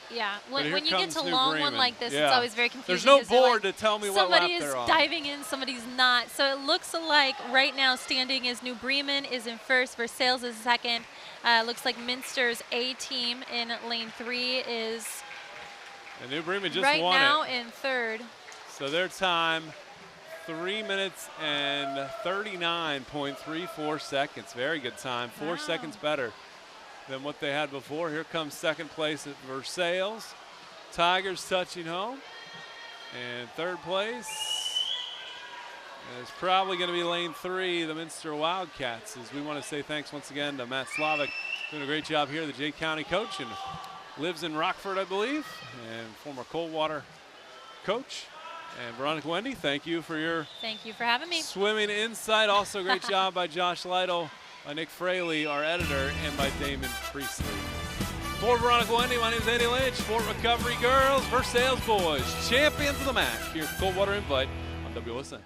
Speaker 2: Yeah,
Speaker 1: But here
Speaker 2: when you get to
Speaker 1: comes New
Speaker 2: long one
Speaker 1: Bremen.
Speaker 2: like this,
Speaker 1: Yeah.
Speaker 2: it's always very confusing.
Speaker 1: There's no
Speaker 2: 'cause they're
Speaker 1: board
Speaker 2: like,
Speaker 1: to tell me what lap
Speaker 2: somebody is
Speaker 1: they're on.
Speaker 2: diving in, somebody's not. So it looks like right now standing is New Bremen is in first, Versailles is second. Looks like Minster's A team in lane 3 is
Speaker 1: And New Bremen just
Speaker 2: right
Speaker 1: won
Speaker 2: now
Speaker 1: it.
Speaker 2: in third.
Speaker 1: So their time, 3 minutes and 39.34 seconds. Very good time. 4 seconds better than what they had before. Here comes second place at Versailles. Tigers touching home. And third place is probably going to be lane 3, the Minster Wildcats. As we want to say thanks once again to Matt Slavic, doing a great job here, the Jay County coach, and lives in Rockford, I believe, and former Coldwater coach. And Veronica Wendy, thank you for your
Speaker 2: Thank you for having me.
Speaker 1: swimming insight. Also great job by Josh Lytle, by Nick Fraley, our editor, and by Damon Priestley. For Veronica Wendy, my name is Andy Lynch. Sport Recovery Girls, Versailles Boys, champions of the MAC here at the Coldwater Invite on WSN.